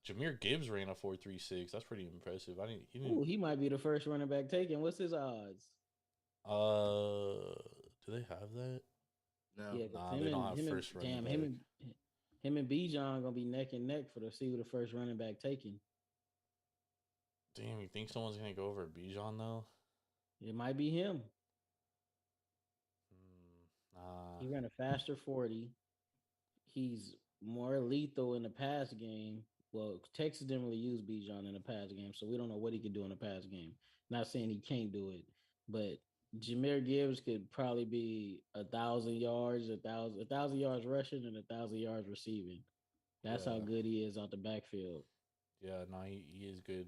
Jahmyr Gibbs ran a 4.36. That's pretty impressive.
He might be the first running back taken. What's his odds?
Do they have that?
No.
Yeah,
nah, they don't have first running back.
Him and Bijan gonna be neck and neck for see who the first running back taken.
Damn, you think someone's gonna go over Bijan though?
It might be him.
Nah.
He ran a faster 40. He's more lethal in the pass game. Well, Texas didn't really use Bijan in the pass game, so we don't know what he could do in the pass game. Not saying he can't do it, but Jahmyr Gibbs could probably be 1,000 yards, 1,000 yards rushing, and 1,000 yards receiving. That's how good he is out the backfield.
Yeah, no, he is good.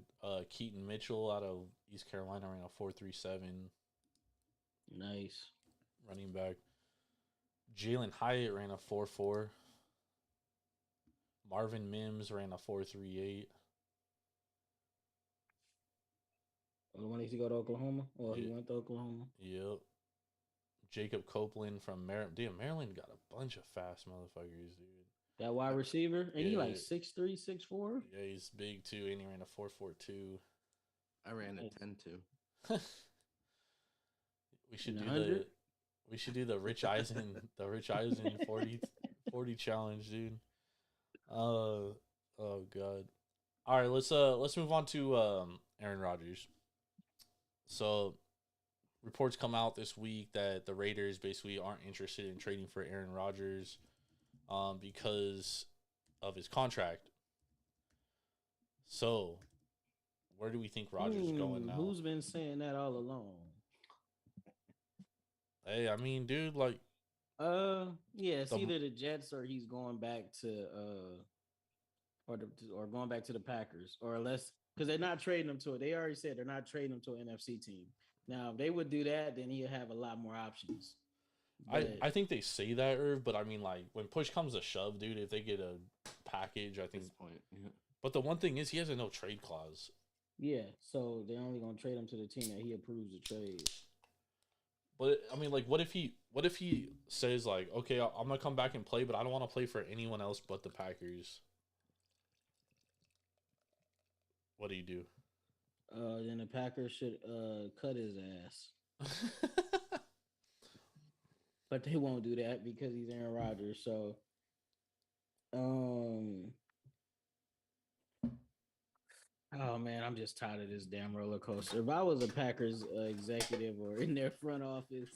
Keaton Mitchell out of East Carolina ran a 4.37.
Nice.
Running back. Jalen Hyatt ran a 4.4. Marvin Mims ran a 4.38.
The one he to go to Oklahoma? Or he went to Oklahoma?
Yep. Jacob Copeland from Maryland. Damn, Maryland got a bunch of fast motherfuckers, dude.
That wide receiver? And he like 6'3", 6'4"?
Yeah, he's big too, and he ran a 4.42.
I ran a 10-2.
We should do the Rich Eisen 40 challenge, dude. Oh god. All right, let's move on to Aaron Rodgers. So reports come out this week that the Raiders basically aren't interested in trading for Aaron Rodgers because of his contract. So where do we think Rodgers is going now?
Who's been saying that all along?
Hey, I mean, dude, like
yeah, it's either the Jets or he's going back to or going back to the Packers, or unless because they're not trading him to it. They already said they're not trading him to an NFC team. Now, if they would do that, then he'd have a lot more options.
I think they say that, Irv, but I mean, like, when push comes to shove, dude, if they get a package, I think.
At this point, yeah.
But the one thing is, he has a no trade clause.
Yeah, so they're only gonna trade him to the team that he approves the trade.
But I mean, like, what if he says like, okay, I'm gonna come back and play, but I don't want to play for anyone else but the Packers? What do you do?
Then the Packers should cut his ass. But they won't do that because he's Aaron Rodgers. So, oh man, I'm just tired of this damn roller coaster. If I was a Packers executive or in their front office,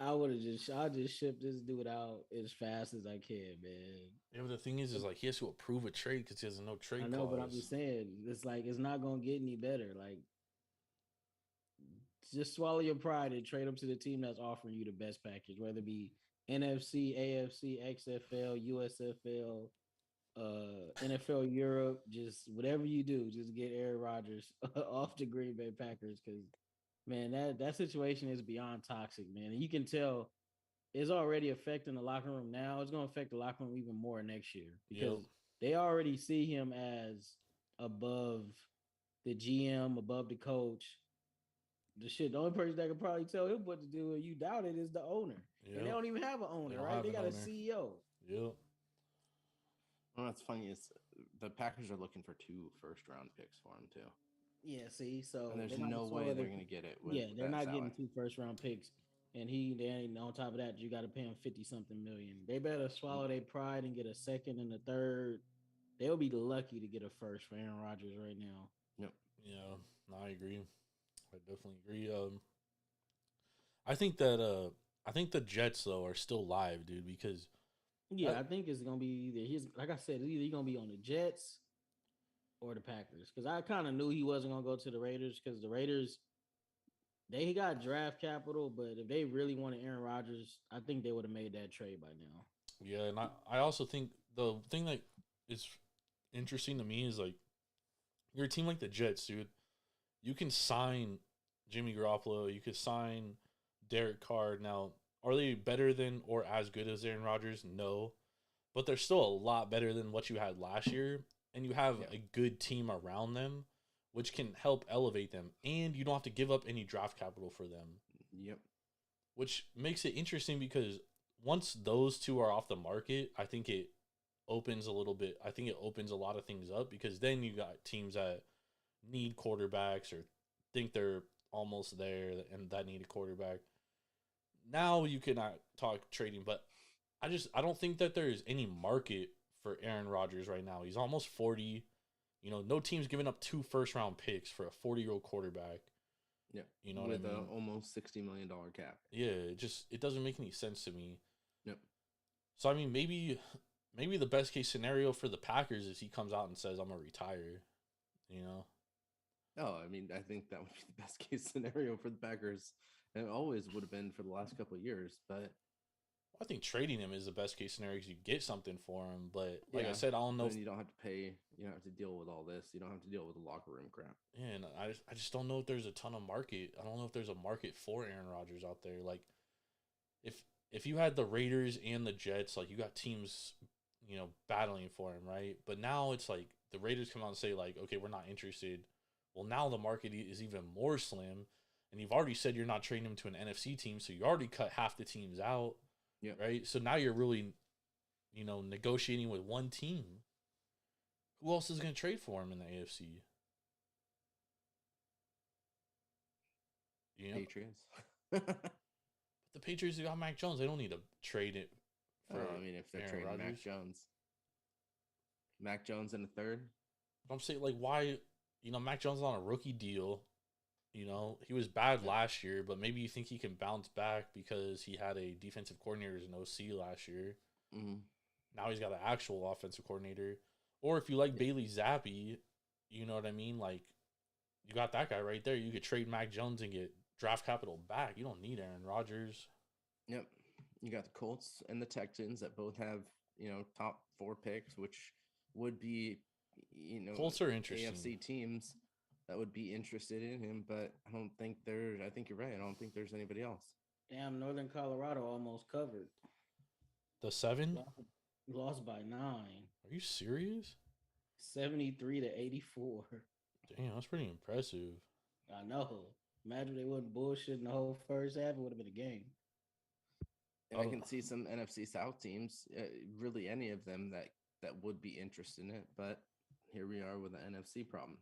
I'll just ship this dude out as fast as I can, man.
Yeah, but the thing is like he has to approve a trade because he has no trade
I know, but I'm
clause.
just saying, it's like it's not gonna get any better. Like, just swallow your pride and trade up to the team that's offering you the best package, whether it be NFC, AFC, XFL, USFL, NFL Europe, just whatever you do, just get Aaron Rodgers off the Green Bay Packers because man, that situation is beyond toxic, man. And you can tell it's already affecting the locker room now. It's gonna affect the locker room even more next year because
Yep.
they already see him as above the GM, above the coach. The only person that can probably tell him what to do, and you doubt it, is the owner. And they
Yep.
don't even have an
They
owner,
don't
right?
have
They
an
got a
owner.
CEO.
Yep.
Well, that's funny. Is the Packers are looking for 2 first-round picks for him too,
Yeah, see, so
and there's
they might
no
as
way
well.
they're going to get it with
Yeah, they're
that
not
salary.
getting 2 first-round picks, and they ain't on top of that. You got to pay him 50-something million. They better swallow their pride and get a second and a third. They'll be lucky to get a first for Aaron Rodgers right now.
Yep.
Yeah, no, I agree. I definitely agree. I think that I think the Jets though are still live, dude, because
Yeah, I think it's gonna be either he's like I said, either he's gonna be on the Jets or the Packers. Because I kind of knew he wasn't gonna go to the Raiders because the Raiders they got draft capital, but if they really wanted Aaron Rodgers, I think they would have made that trade by now.
yeah, and I also think the thing that is interesting to me is like you're a team like the Jets, dude. You can sign Jimmy Garoppolo, you could sign Derek Carr. Now, are they better than or as good as Aaron Rodgers? No, but they're still a lot better than what you had last year, and you have a good team around them, which can help elevate them, and you don't have to give up any draft capital for them.
Yep.
Which makes it interesting because once those two are off the market, I think it opens a little bit. I think it opens a lot of things up because then you got teams that need quarterbacks or think they're almost there and that need a quarterback. Now you cannot talk trading, but I don't think that there's any market for Aaron Rodgers right now. He's almost 40. You know, no team's giving up 2 first-round picks for a 40-year-old quarterback.
Yeah.
You know
with
what I mean?
a almost $60 million cap.
Yeah, it doesn't make any sense to me.
Yep.
So I mean, maybe the best case scenario for the Packers is he comes out and says, "I'm gonna retire." You know.
Oh, I mean, I think that would be the best case scenario for the Packers, and it always would have been for the last couple of years. But
I think trading him is the best case scenario because you get something for him. But like I
yeah,
said, I don't know. If,
you don't have to pay. You don't have to deal with all this. You don't have to deal with the locker room crap.
yeah, and I just don't know if there's a ton of market. I don't know if there's a market for Aaron Rodgers out there. Like, if you had the Raiders and the Jets, like you got teams, you know, battling for him, right? But now it's like the Raiders come out and say like, okay, we're not interested. Well, now the market is even more slim, and you've already said you're not trading him to an NFC team, so you already cut half the teams out.
Yeah.
Right. So now you're really, you know, negotiating with one team. Who else is going to trade for him in the AFC? You know?
Patriots.
The Patriots got Mac Jones. They don't need to trade it for.
I mean, if they're
Aaron
trading
Rodgers.
Mac Jones in a third.
I'm saying, like, why? You know, Mac Jones is on a rookie deal. You know, he was bad last year, but maybe you think he can bounce back because he had a defensive coordinator as an OC last year.
Mm-hmm.
Now he's got an actual offensive coordinator. Or if you like Bailey Zappi, you know what I mean? Like, you got that guy right there. You could trade Mac Jones and get draft capital back. You don't need Aaron Rodgers.
Yep. You got the Colts and the Texans that both have, you know, top 4 picks, which would be, you know,
Colts are interesting.
AFC teams that would be interested in him, but I think you're right. I don't think there's anybody else.
Damn, Northern Colorado almost covered.
The 7?
Lost by 9.
Are you serious?
73-84.
Damn, that's pretty impressive.
I know. Imagine they wasn't bullshitting the whole first half. It would have been a game.
And I can see some NFC South teams, really any of them that would be interested in it. But here we are with the NFC problem.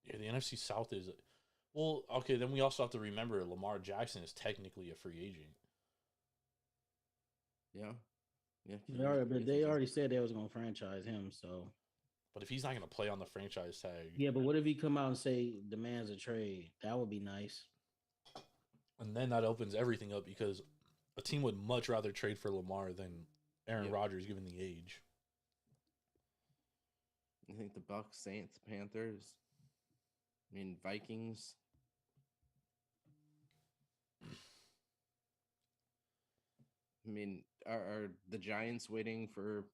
Yeah, the NFC South is... Well, okay, then we also have to remember Lamar Jackson is technically a free agent.
Yeah. Yeah.
They already said they was going to franchise him, so...
But if he's not going to play on the franchise tag...
Yeah, but what if he come out and say demands a trade? That would be nice.
And then that opens everything up because a team would much rather trade for Lamar than Aaron Rodgers given the age.
I think the Bucks, Saints, Panthers, Vikings. Are the Giants waiting for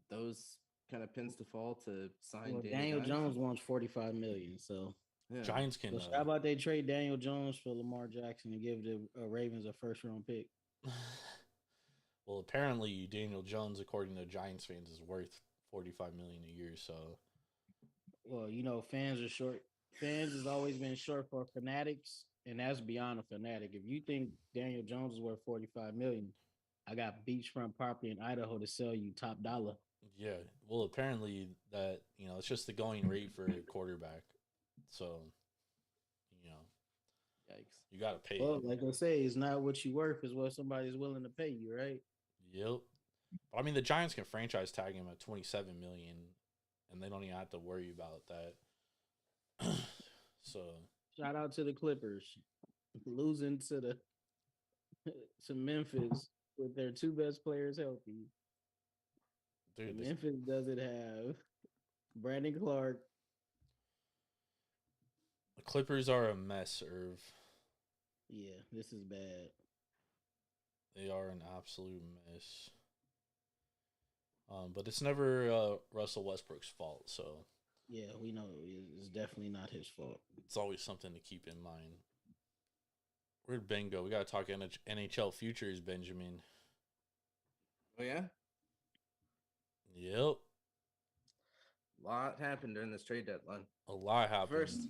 those kind of pins to fall to sign
Daniel Jones wants $45 million. So
Giants can.
How about they trade Daniel Jones for Lamar Jackson and give the Ravens a first-round pick?
Well, apparently Daniel Jones, according to Giants fans, is worth $45 million a year. So,
well, fans are short. Fans has always been short for fanatics, and that's beyond a fanatic. If you think Daniel Jones is worth $45 million, I got beachfront property in Idaho to sell you top dollar.
Yeah, well, apparently that it's just the going rate for a quarterback. So,
yikes,
you got to pay.
Well, like I say, it's not what you worth; it's what somebody's willing to pay you, right?
Yep. But I mean, the Giants can franchise tag him at $27 million, and they don't even have to worry about that. So,
shout out to the Clippers losing to Memphis with their two best players healthy. Dude, Memphis doesn't have Brandon Clark.
The Clippers are a mess, Irv.
Yeah, this is bad.
They are an absolute mess. But it's never Russell Westbrook's fault, so.
Yeah, we know it's definitely not his fault.
It's always something to keep in mind. Where'd Ben go? We got to talk NHL futures, Benjamin.
Oh, yeah?
Yep.
A lot happened during this trade deadline.
A lot happened.
First,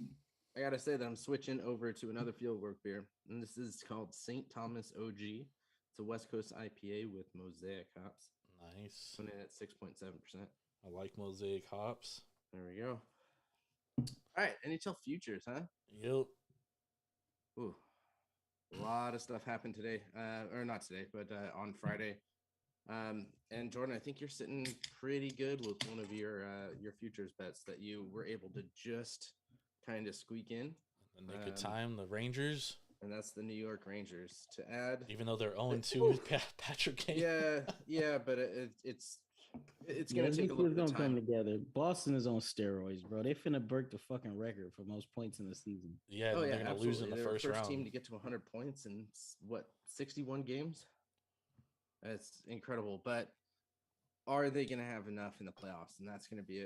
I got to say that I'm switching over to another fieldwork beer, and this is called St. Thomas OG. It's a West Coast IPA with Mosaic hops.
Nice.
Coming in at 6.7%.
I like Mosaic hops.
There we go. All right, NHL futures, huh?
Yep.
Ooh, a lot of stuff happened today, or not today, but on Friday. And Jordan, I think you're sitting pretty good with one of your futures bets that you were able to just kind of squeak in.
The nick of time, the Rangers.
And that's the New York Rangers to add.
Even though they're 0-2 with Patrick Kane.
Yeah, but it's going to take a little bit of time.
Come together. Boston is on steroids, bro. They finna break the fucking record for most points in the season.
Yeah, they're going to lose in the first round.
Team to get to 100 points in, 61 games? That's incredible. But are they going to have enough in the playoffs? And that's going to be,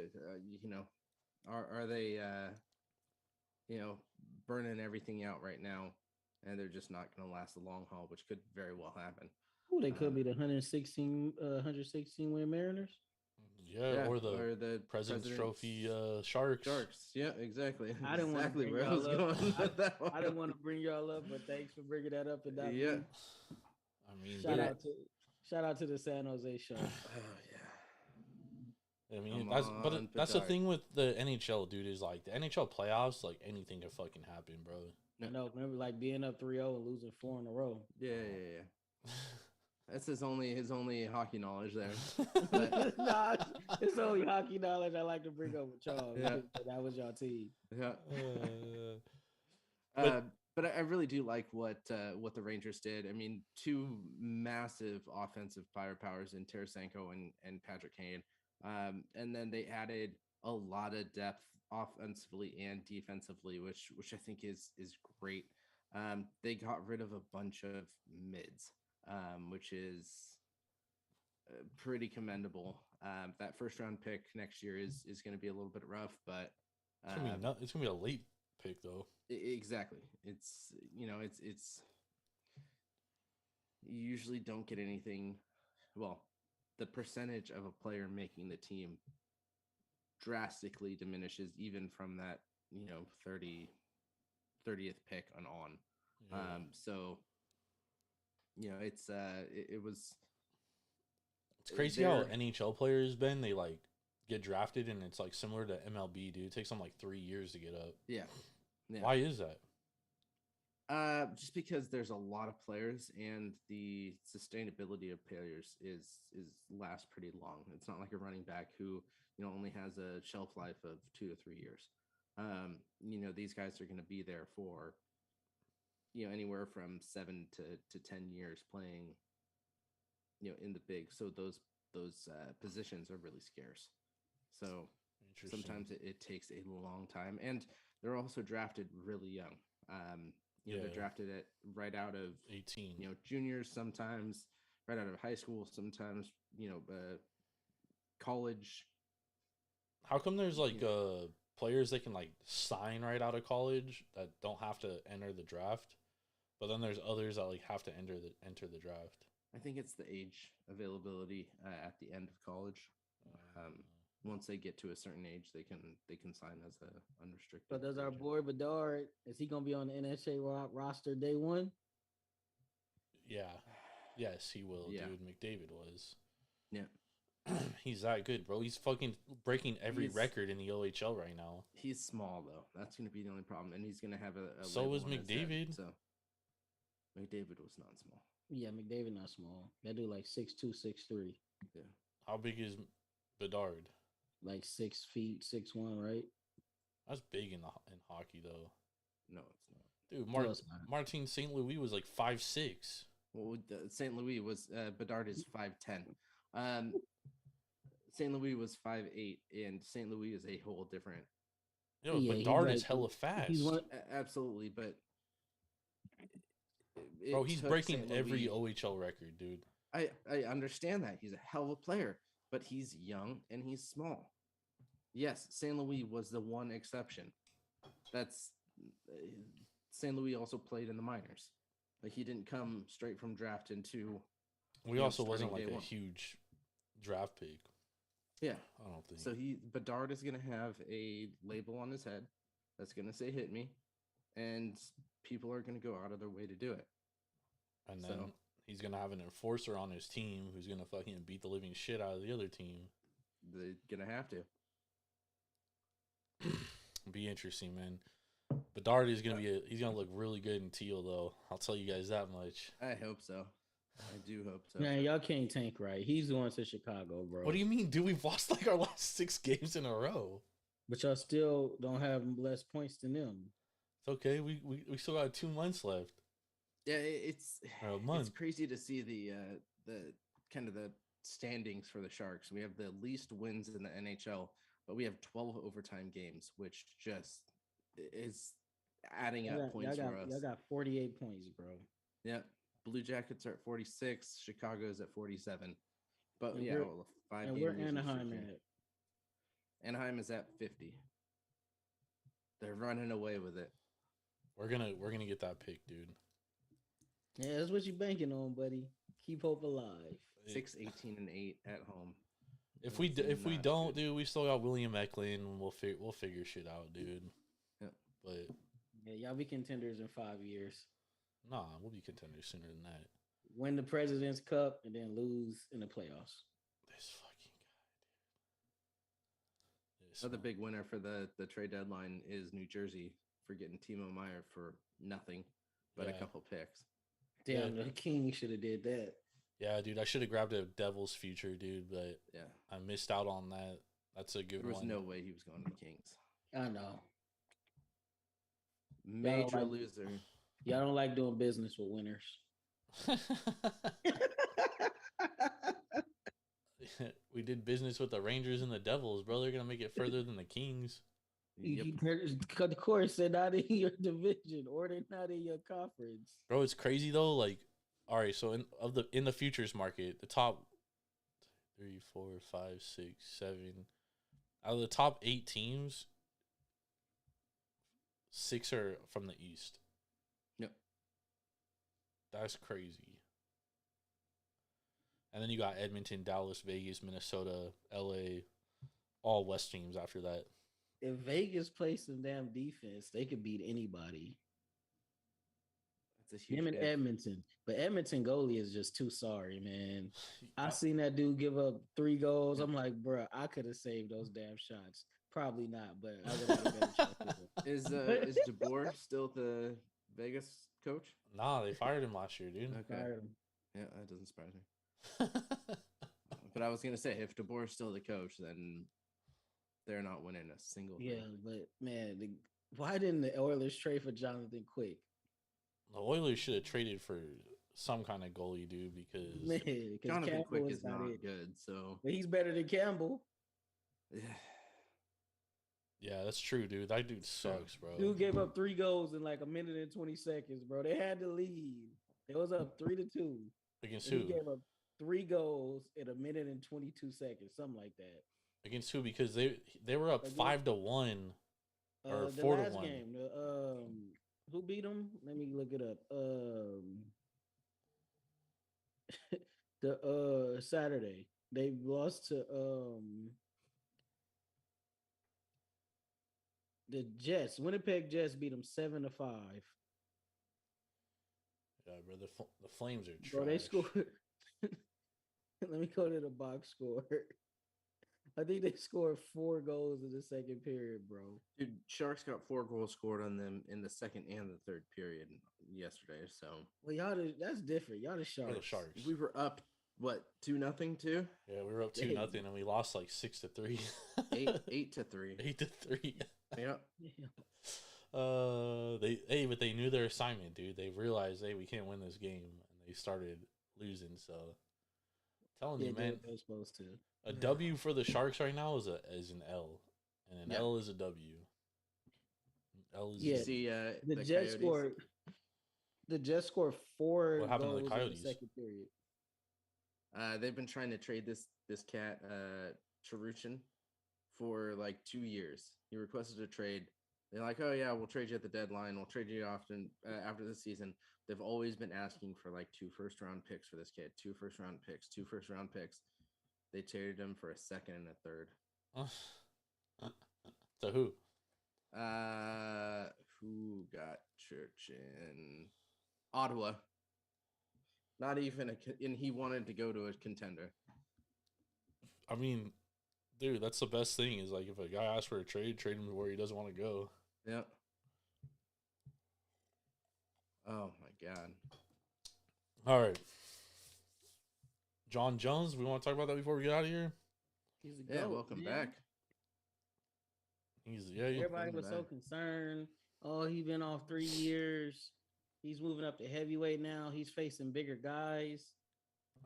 are they, burning everything out right now? And they're just not going to last the long haul, which could very well happen.
Ooh, they could be the 116 win Mariners.
Yeah, or the President's Trophy Sharks.
Yeah, exactly.
I didn't want to bring y'all up. I didn't want to bring y'all up, but thanks for bringing that up. And that
yeah,
I mean,
shout out to the San Jose Sharks.
I mean, that's the thing with the NHL, dude. Is like the NHL playoffs, like anything can fucking happen, bro.
No, remember like being up 3-0 and losing 4 in a row.
Yeah. That's his only hockey knowledge there.
Nah, it's only hockey knowledge I like to bring up with y'all. Yeah. That was y'all team.
Yeah. But I really do like what the Rangers did. I mean, two massive offensive firepowers in Tarasenko and Patrick Kane. And then they added a lot of depth offensively and defensively, which I think is great. They got rid of a bunch of mids, which is pretty commendable. That first round pick next year is going to be a little bit rough, but
it's gonna be a late pick though.
Exactly. It's it's you usually don't get anything. Well, the percentage of a player making the team drastically diminishes even from that 30th pick and on.
Yeah.
So it's
crazy how NHL players, Ben, they like get drafted and it's like similar to MLB, dude. It takes them like 3 years to get up.
Yeah.
Why is that?
Just because there's a lot of players and the sustainability of players is lasts pretty long. It's not like a running back who only has a shelf life of 2 to 3 years. These guys are going to be there for anywhere from 7 to 10 years playing, in the big. So those positions are really scarce. So
Interesting.
sometimes it takes a long time, and they're also drafted really young. They're drafted at right out of
18.
Juniors, sometimes right out of high school, sometimes college.
How come there's like players that can like sign right out of college that don't have to enter the draft, but then there's others that like have to enter the draft?
I think it's the age availability at the end of college. Once they get to a certain age, they can sign as a unrestricted.
So does our
agent.
boy Bedard, is he gonna be on the NHA roster day one?
Yeah. Yes, he will,
Yeah.
dude. McDavid was.
Yeah.
He's that good, bro. He's fucking breaking every record in the OHL right now.
He's small though. That's gonna be the only problem, and he's gonna have a
so
label
was
on his head,
McDavid.
so McDavid was not small.
Yeah, McDavid not small. That dude like 6'2", 6'3".
Yeah.
How big is Bedard?
Like 6 feet, 6'1", right?
That's big in hockey though.
No, it's not.
Dude,
No, it's not.
Martin St. Louis was like 5'6".
Well, St. Louis was Bedard is 5'10". St. Louis was 5'8", and St. Louis is a whole different.
Yo,
Yeah,
Bedard
he's
is
like-
hella fast.
He's one.
Absolutely, but
Bro, he's
took
breaking
St.
every
Louis-
OHL record, dude.
I understand that he's a hell of a player, but he's young and he's small. Yes, St. Louis was the one exception. That's St. Louis also played in the minors. Like he didn't come straight from draft into.
We also wasn't
starting
like
day
a
one.
huge draft pick.
Yeah.
I don't think.
So Bedard is gonna have a label on his head that's gonna say "hit me," and people are gonna go out of their way to do it.
And then he's gonna have an enforcer on his team who's gonna fucking beat the living shit out of the other team.
They're gonna have to.
Be interesting, man. Bedard is gonna he's gonna look really good in teal though. I'll tell you guys that much.
I hope so. I do hope so.
Man, y'all can't tank right. He's going to Chicago, bro.
What do you mean, dude? We've lost like our last 6 games in a row.
But y'all still don't have less points than them.
It's okay. We still got 2 months left.
Yeah, it's
Or a month.
it's crazy to see the kind of the standings for the Sharks. We have the least wins in the NHL, but we have 12 overtime games, which just is adding up points for us.
Y'all got 48 points, bro.
Yeah, Blue Jackets are at 46. Chicago's at 47. But
And
yeah,
we're-
well, 5
And
game
we're
losing
Anaheim
streak here.
at.
Anaheim is at 50. They're running away with it.
We're gonna get that pick, dude.
Yeah, that's what you banking on, buddy. Keep hope alive.
6-18-8 at home.
If we
That's not
don't,
good.
dude, we still got William Eklund. We'll figure shit out, dude.
Yeah.
But
Yeah, y'all be contenders in 5 years.
nah, we'll be contenders sooner than that.
Win the President's Cup and then lose in the playoffs.
This fucking guy, dude.
Another big winner for the trade deadline is New Jersey for getting Timo Meyer for nothing but a
Yeah.
couple picks.
Damn,
Yeah.
the King should have did that.
Yeah, dude, I should have grabbed a Devils future, dude, but
Yeah,
I missed out on that. That's a good
there was
one.
no way he was going to the Kings.
I know.
Major
like-
loser.
Y'all don't like doing business with winners.
We did business with the Rangers and the Devils, bro. They're gonna make it further than the Kings.
Yep.
Of course, they're not in your division or they're not in your conference.
Bro, it's crazy though. Like, all right, so in the futures market, the top 3, 4, 5, 6, 7 out of the top 8 teams, 6 are from the East.
Yep.
That's crazy. And then you got Edmonton, Dallas, Vegas, Minnesota, LA, all West teams after that.
If Vegas plays some damn defense, they could beat anybody.
That's a huge
Him and
if.
Edmonton. But Edmonton goalie is just too sorry, man. I
I-
seen that dude give up 3 goals. I'm like, bruh, I could have saved those damn shots. Probably not, but I would have had a better shot with it.
Is DeBoer still the Vegas coach?
Nah, they fired him last year, dude.
Okay.
Fired him.
Yeah, that doesn't surprise me. But I was gonna say, if DeBoer's still the coach, then they're not winning a single
Yeah,
thing.
but man, why didn't the Oilers trade for Jonathan Quick?
The Oilers should have traded for some kind of goalie, dude, because
Man, because
Jonathan
Campbell
Quick
is
is
not
not
it.
good. So
But he's better than Campbell.
yeah, that's true, dude. That dude sucks, bro.
Dude gave up 3 goals in like a minute and 20 seconds, bro. They had to lead. It was up 3-2.
Against
And
who?
he gave up 3 goals in a minute and 22 seconds, something like that.
Against who? Because they were up 5-1 or
The
4-1.
last game, who beat them? Let me look it up. The Saturday they lost to the Jets. Winnipeg Jets beat them 7-5.
Yeah, bro. The Flames are trash.
Bro, they scored. Let me go to the box score. I think they scored 4 goals in the second period, bro.
dude, Sharks got 4 goals scored on them in the second and the third period yesterday. So
Well, that's different. Y'all the
We're
Sharks.
the Sharks.
we were up 2-0 too.
Yeah, we were up 2-0 and we lost like 6-3.
8-3.
8-3.
Yeah.
But they knew their assignment, dude. They realized, hey, we can't win this game, and they started losing. So, telling you, man,
they're supposed to.
a W for the Sharks right now is an L, and an L is a W. L is
Yeah.
See,
The Jets
Coyotes?
scored. The Jets scored 4
What happened to the
goals
Coyotes?
in the second period.
They've been trying to trade this cat Charuchin for like 2 years. He requested a trade. They're like, oh yeah, we'll trade you at the deadline. We'll trade you often after the season. They've always been asking for like 2 first-round picks for this kid. 2 first-round picks. 2 first-round picks. They traded him for a second and a third.
So who?
Who got Church in Ottawa? Not even and he wanted to go to a contender.
I mean, dude, that's the best thing is like if a guy asks for a trade him to where he doesn't want to go.
Yeah. Oh my god.
All right. John Jones, we want to talk about that before we get out of here?
He's a
Yeah,
goat,
welcome
man.
back.
Everybody was so concerned. Oh, he's been off 3 years. He's moving up to heavyweight now. He's facing bigger guys.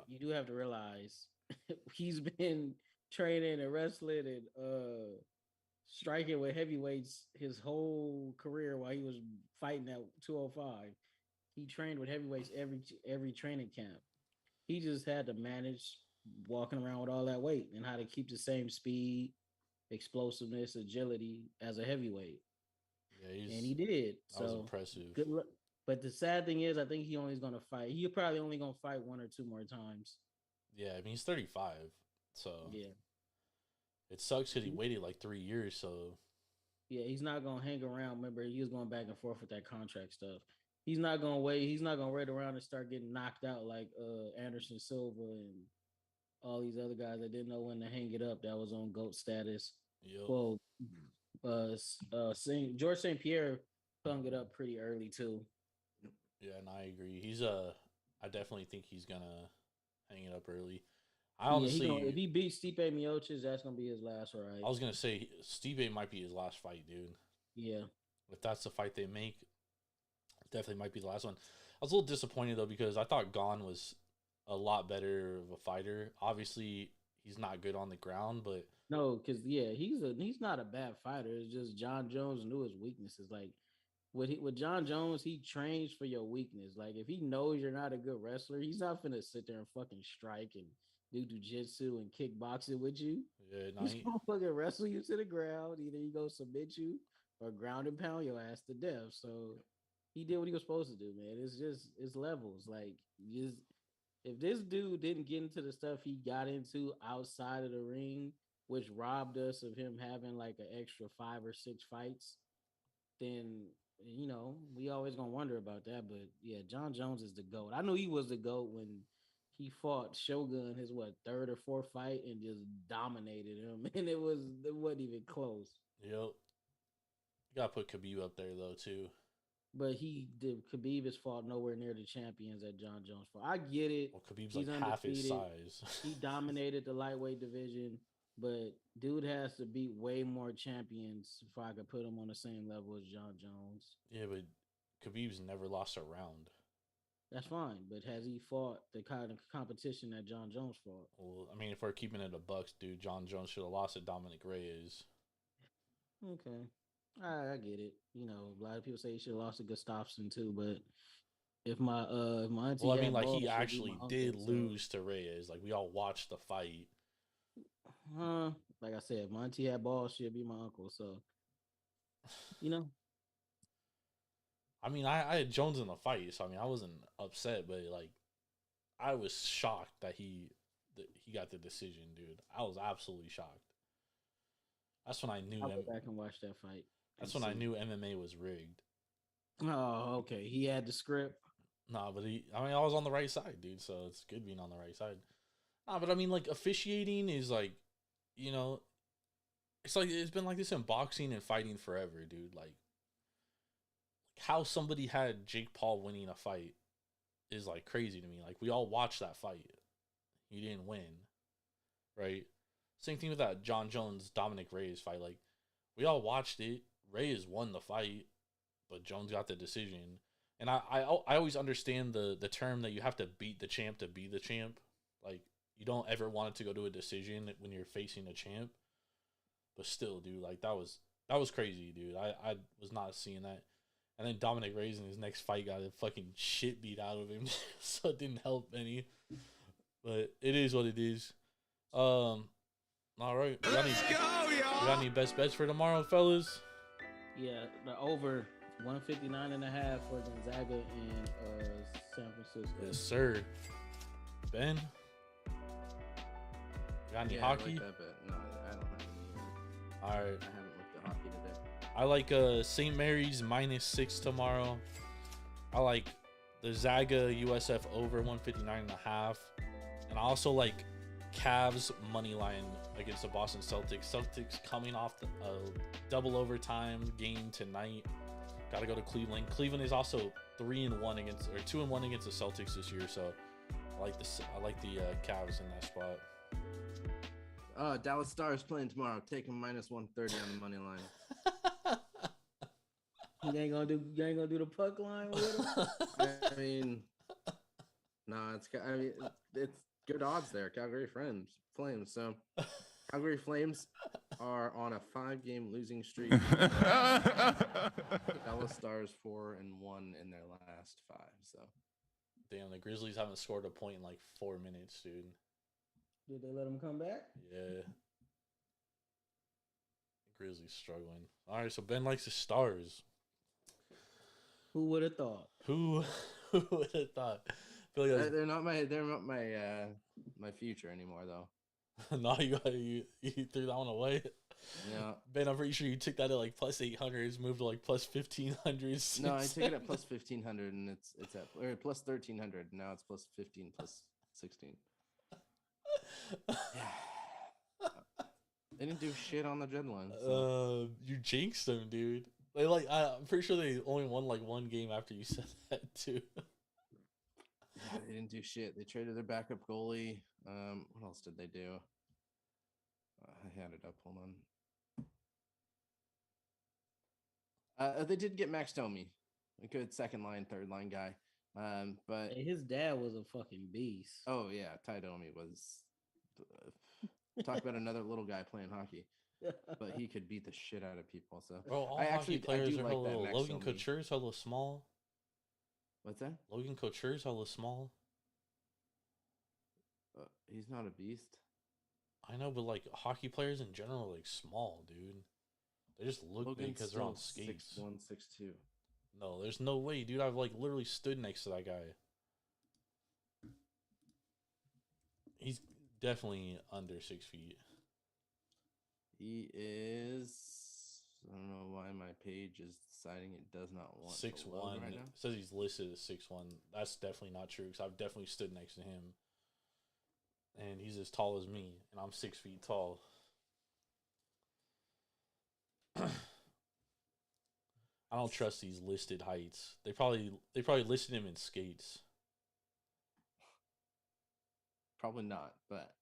You do have to realize he's been training and wrestling and striking with heavyweights his whole career while he was fighting at 205. He trained with heavyweights every training camp. He just had to manage walking around with all that weight and how to keep the same speed, explosiveness, agility as a heavyweight.
Yeah,
and he did.
That was
So
impressive.
good luck. But the sad thing is, I think he only is going to fight. He's probably only going to fight 1 or 2 more times.
Yeah, I mean he's 35, so
Yeah,
it sucks because he waited like 3 years. So
yeah, he's not going to hang around. Remember, he was going back and forth with that contract stuff. He's not going to wait. He's not going to wait around and start getting knocked out like Anderson Silva and all these other guys that didn't know when to hang it up. That was on GOAT status.
yep.
Well, George St. Pierre hung it up pretty early too.
Yeah, and I agree. I definitely think he's gonna hang it up early. I honestly,
if he beats Stipe Miocic, that's gonna be his last fight.
I was gonna say Stipe might be his last fight, dude.
Yeah,
If that's the fight they make, definitely might be the last one. I was a little disappointed though because I thought Gon was a lot better of a fighter. Obviously, he's not good on the ground, but
no, because he's not a bad fighter. It's just John Jones knew his weaknesses. Like with John Jones, he trains for your weakness. Like if he knows you're not a good wrestler, he's not finna sit there and fucking strike and do jujitsu and kickboxing with you.
yeah,
He's gonna fucking wrestle you to the ground. Either he go submit you or ground and pound your ass to death. So he did what he was supposed to do, man. It's levels. Like just if this dude didn't get into the stuff he got into outside of the ring, which robbed us of him having like an extra 5 or 6 fights, then we always gonna wonder about that. But yeah, John Jones is the GOAT. I knew he was the GOAT when he fought Shogun his 3rd or 4th fight and just dominated him, and it wasn't even close.
Yep. You gotta put Khabib up there though too.
But Khabib has fought nowhere near the champions that John Jones fought. I get it.
Well, Khabib's
He's
like half his
undefeated.
size.
He dominated the lightweight division, but dude has to beat way more champions if I could put him on the same level as John Jones.
Yeah, but Khabib's never lost a round.
That's fine, but has he fought the kind of competition that John Jones fought?
Well, I mean, if we're keeping it a bucks, dude, John Jones should have lost to Dominic Reyes.
Okay, I get it. You know, a lot of people say he should have lost to Gustafsson too, but if my auntie
Well, I mean,
had
like
balls,
he
she'd be
actually
my uncle,
did
so-
lose to Reyes. Like we all watched the fight.
Like I said, if my auntie had balls, she'd be my uncle. So, you know,
I mean, I had Jones in the fight, so I mean, I wasn't upset, but like, I was shocked that he got the decision, dude. I was absolutely shocked. That's when I knew.
I'll go back and watch that fight.
That's when I knew MMA was rigged.
Oh, okay. He had the script.
Nah, but I was on the right side, dude. So it's good being on the right side. Nah, but I mean, like officiating is like, you know, it's like it's been like this in boxing and fighting forever, dude. Like how somebody had Jake Paul winning a fight is like crazy to me. Like we all watched that fight. He didn't win. Right? Same thing with that John Jones Dominic Reyes fight. Like we all watched it. Reyes won the fight, but Jones got the decision. And I always understand the term that you have to beat the champ to be the champ. Like you don't ever want it to go to a decision when you're facing a champ. But still, dude, like that was crazy, dude. I was not seeing that. And then Dominic Reyes in his next fight got a fucking shit beat out of him. So it didn't help any. But it is what it is. All right. We got any best bets for tomorrow, fellas?
Yeah, the over 159.5 for Gonzaga and San Francisco.
Yes, sir. Ben? Got any hockey?
I like that bet. No, I don't have any.
All right.
I haven't looked at hockey today.
I like St. Mary's -6 tomorrow. I like the Zaga USF over 159.5. And I also like Cavs money line against the Boston Celtics. Celtics coming off a double overtime game tonight. Got to go to Cleveland. Cleveland is also 3-1 against, or 2-1 against the Celtics this year. So I like the Cavs in that spot.
Dallas Stars playing tomorrow. Taking -130 on the money line.
You ain't gonna do the puck line with him.
I mean, no, it's good odds there. Calgary Flames. So Calgary Flames are on a 5-game losing streak. Dallas Stars 4-1 in their last 5. So
damn, the Grizzlies haven't scored a point in like 4 minutes, dude.
Did they let him come back?
Yeah. Grizzlies struggling. All right, so Ben likes the Stars.
Who would have thought?
Who would have thought? I feel like
they're not my future anymore though.
No, you threw that one away.
Yeah,
Ben, I'm pretty sure you took that at like +800s, moved to like +1500s.
No, I took it at +1500, and it's at or +1300. Now it's +15 +16. Yeah. They didn't do shit on the deadline. So.
You jinxed them, dude. They I'm pretty sure they only won like one game after you said that too.
Yeah, they didn't do shit. They traded their backup goalie. What else did they do? I had it up. Hold on. They did get Max Domi, a good second line, third line guy. But
Hey, his dad was a fucking beast.
Oh yeah, Ty Domi was. Talk about another little guy playing hockey, but he could beat the shit out of people. So
bro, all hockey players are
like
hella
that.
Logan Couture's hella small.
What's that?
Logan Couture's hella small.
He's not a beast.
I know, but like hockey players in general are like small, dude. They just look big because they're on skates.
6'1", 6'2".
No, there's no way, dude. I've like literally stood next to that guy. He's definitely under 6 feet.
He is. I don't know why my page is deciding it does not want
6'1".
right now.
It says he's listed as 6'1". That's definitely not true because I've definitely stood next to him. And he's as tall as me, and I'm 6 feet tall. I don't trust these listed heights. They probably listed him in skates.
Probably not, but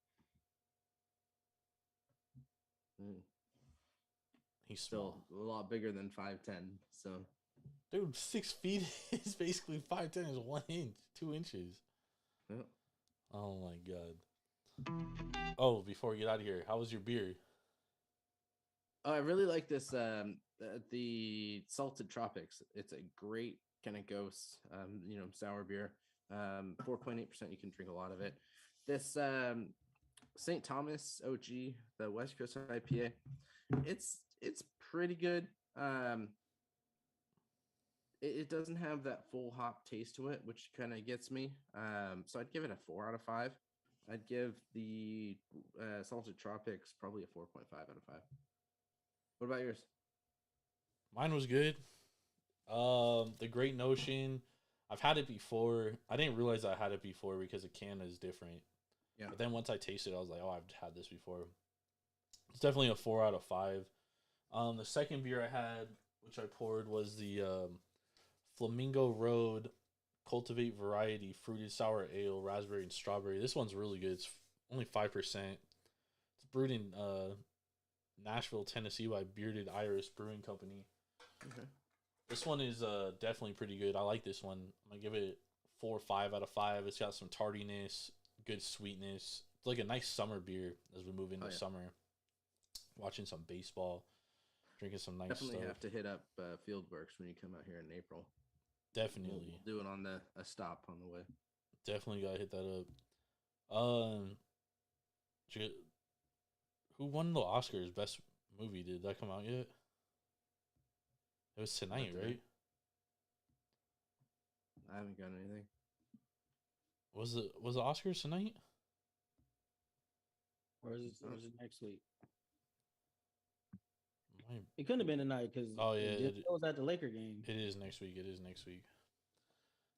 He's
still
small.
a lot bigger than 5'10". So
Dude, 6 feet is basically 5'10" is 1 inch, 2 inches.
Yeah.
Oh my god. Oh, before we get out of here, how was your beer?
Oh, I really like this. The Salted Tropics. It's a great kind of ghost, sour beer. 4.8%. You can drink a lot of it. This St. Thomas OG, the West Coast IPA. It's pretty good. It doesn't have that full hop taste to it, which kind of gets me. So I'd give it a 4 out of 5. I'd give the Salted Tropics probably a 4.5 out of 5. What about yours?
Mine was good. The Great Notion. I've had it before. I didn't realize I had it before because the can is different.
Yeah.
But then once I tasted it, I was like, oh, I've had this before. It's definitely a 4 out of 5. The second beer I had, which I poured, was the Flamingo Road Cultivate Variety Fruited Sour Ale, Raspberry and Strawberry. This one's really good. It's only 5%. It's brewed in Nashville, Tennessee by Bearded Iris Brewing Company.
Okay.
This one is definitely pretty good. I like this one. I'm going to give it 4 or 5 out of 5. It's got some tardiness, good sweetness. It's like a nice summer beer as we move into summer. Watching some baseball, drinking some nice
Definitely
stuff.
have to hit up Fieldworks when you come out here in April.
Definitely.
We'll do it on a stop on the way.
Definitely got to hit that up. Who won the Oscars? Best movie? Did that come out yet? It was tonight, right?
I haven't got anything.
Was the Oscars tonight?
Or is it next week?
Might...
It couldn't have been tonight because it was at the Laker game.
It is next week. You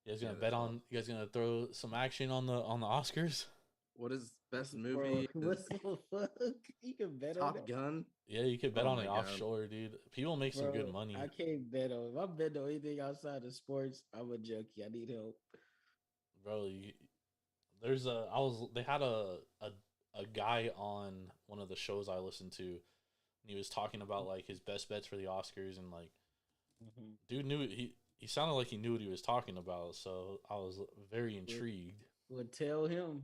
guys gonna bet on? You guys gonna throw some action on the Oscars?
What is best movie?
What the fuck? You can bet on
Top Gun.
Yeah, you could bet on it offshore, dude. People make some good money.
I can't bet on. If I bet on anything outside of sports, I'm a junkie. I need help,
bro. They had a guy on one of the shows I listened to, and he was talking about like his best bets for the Oscars, and like, dude knew he sounded like he knew what he was talking about. So I was very intrigued.
Would tell him.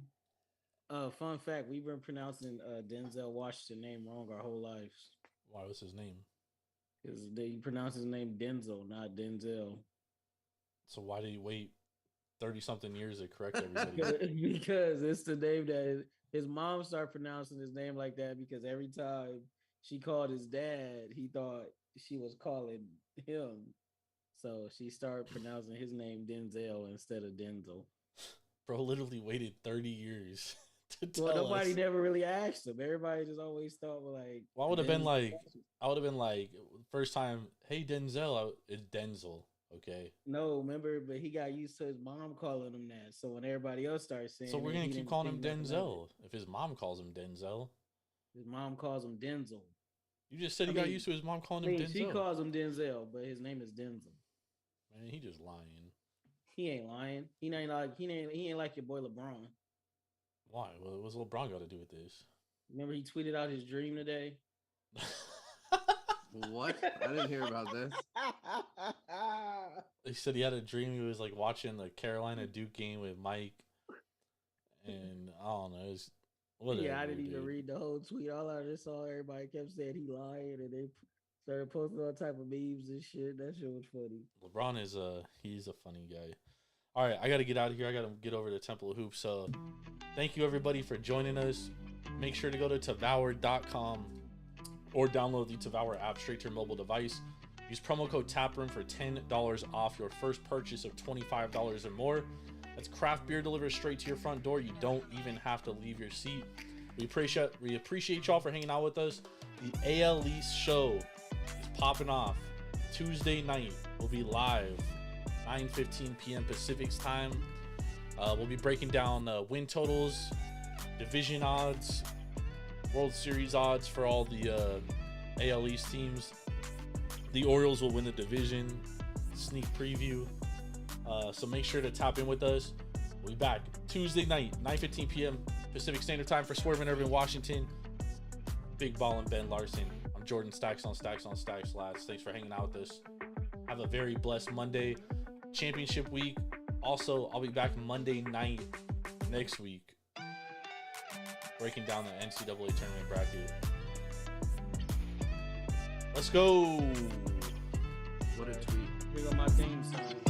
Fun fact: we've been pronouncing Denzel Washington's name wrong our whole lives.
Why was his name?
Because they pronounce his name Denzel, not Denzel.
So why did he wait 30-something years to correct everybody?
Because it's the name that his mom started pronouncing his name like that because every time she called his dad, he thought she was calling him. So she started pronouncing his name Denzel instead of Denzel.
Bro literally waited 30 years to tell
Well, nobody
us.
never really asked him. Everybody just always thought, like...
Well, I would have been like, first time, hey, Denzel, it's Denzel, okay?
No, remember, but he got used to his mom calling him that. So when everybody else starts saying...
So we're going to keep calling him Denzel. If his mom calls him Denzel.
His mom calls him Denzel.
You just said he got used to his mom calling him Denzel.
She calls him Denzel, but his name is Denzel.
Man, he just lying.
He ain't lying. He ain't like your boy LeBron.
Why? Well, what's LeBron got to do with this?
Remember he tweeted out his dream today?
What? I didn't hear about this.
He said he had a dream. He was like watching the Carolina Duke game with Mike. And I don't know. It's whatever,
I didn't even read the whole tweet. All I just saw everybody kept saying he lying, and they started posting all type of memes and shit. That shit was funny.
LeBron is he's a funny guy. All right, I got to get out of here. I got to get over to Temple of Hoops. So thank you, everybody, for joining us. Make sure to go to Tavour.com or download the Tavour app straight to your mobile device. Use promo code TAPROOM for $10 off your first purchase of $25 or more. That's craft beer delivered straight to your front door. You don't even have to leave your seat. We appreciate y'all for hanging out with us. The AL East show is popping off. Tuesday night, we'll be live. 9:15 p.m. Pacific time. We'll be breaking down win totals, division odds, World Series odds for all the AL East teams. The Orioles will win the division. Sneak preview. So make sure to tap in with us. We'll be back Tuesday night, 9:15 p.m. Pacific Standard Time for Swerve and Irvin, Washington. Big Ball and Ben Larson. I'm Jordan Stacks on Stacks on Stacks Lads. Thanks for hanging out with us. Have a very blessed Monday. Championship week. Also, I'll be back Monday night next week, breaking down the NCAA tournament bracket. Let's go.
What a tweet.
Here go my theme song.